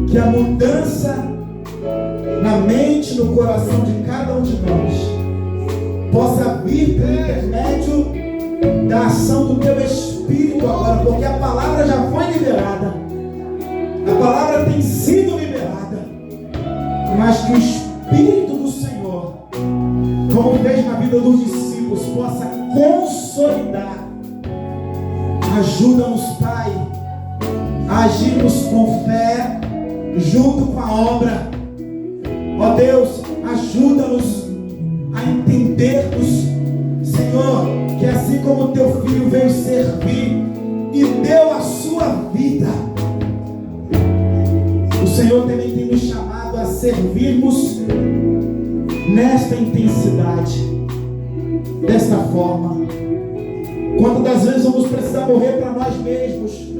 que a mudança na mente, no coração de cada um de nós possa vir pelo intermédio da ação do Teu Espírito agora, porque a palavra já foi liberada, a palavra tem sido liberada, mas que o Espírito do Senhor, como fez na vida dos discípulos, possa consolidar. Ajuda-nos, Pai, a agirmos com fé junto com a obra. Ó Deus, ajuda-nos a entendermos, Senhor, que assim como o Teu Filho veio servir e deu a sua vida, o Senhor também tem nos chamado a servirmos nesta intensidade, desta forma. Quantas das vezes vamos precisar morrer para nós mesmos?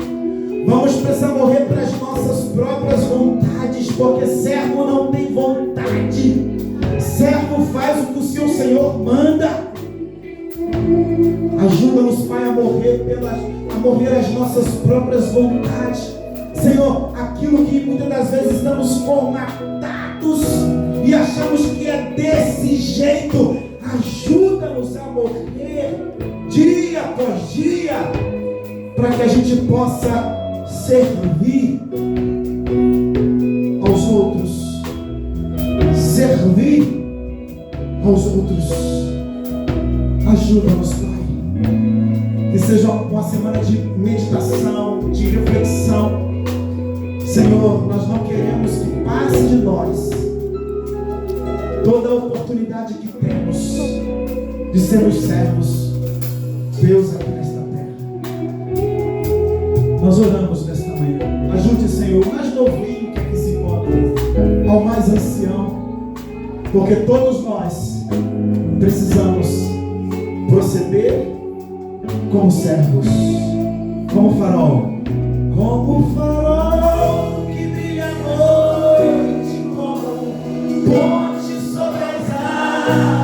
Vamos precisar morrer para as nossas próprias vontades, porque servo não tem vontade. Servo faz o que o seu Senhor manda. Ajuda-nos, Pai, a morrer as nossas próprias vontades. Senhor, aquilo que muitas das vezes estamos formatados e achamos que é desse jeito, ajuda-nos a morrer dia após dia, para que a gente possa servir aos outros. Servir aos outros. Ajuda-nos, Pai. Que seja uma semana de meditação, de reflexão. Senhor, nós não queremos que passe de nós toda a oportunidade que temos de sermos servos, Deus, aqui nesta terra. Nós oramos nesta manhã. Ajude, Senhor, o mais novinho que aqui se encontra, ao mais ancião, porque todos nós precisamos proceder como servos, como farol. Como farol que brilha à noite, como ponte sobre as águas.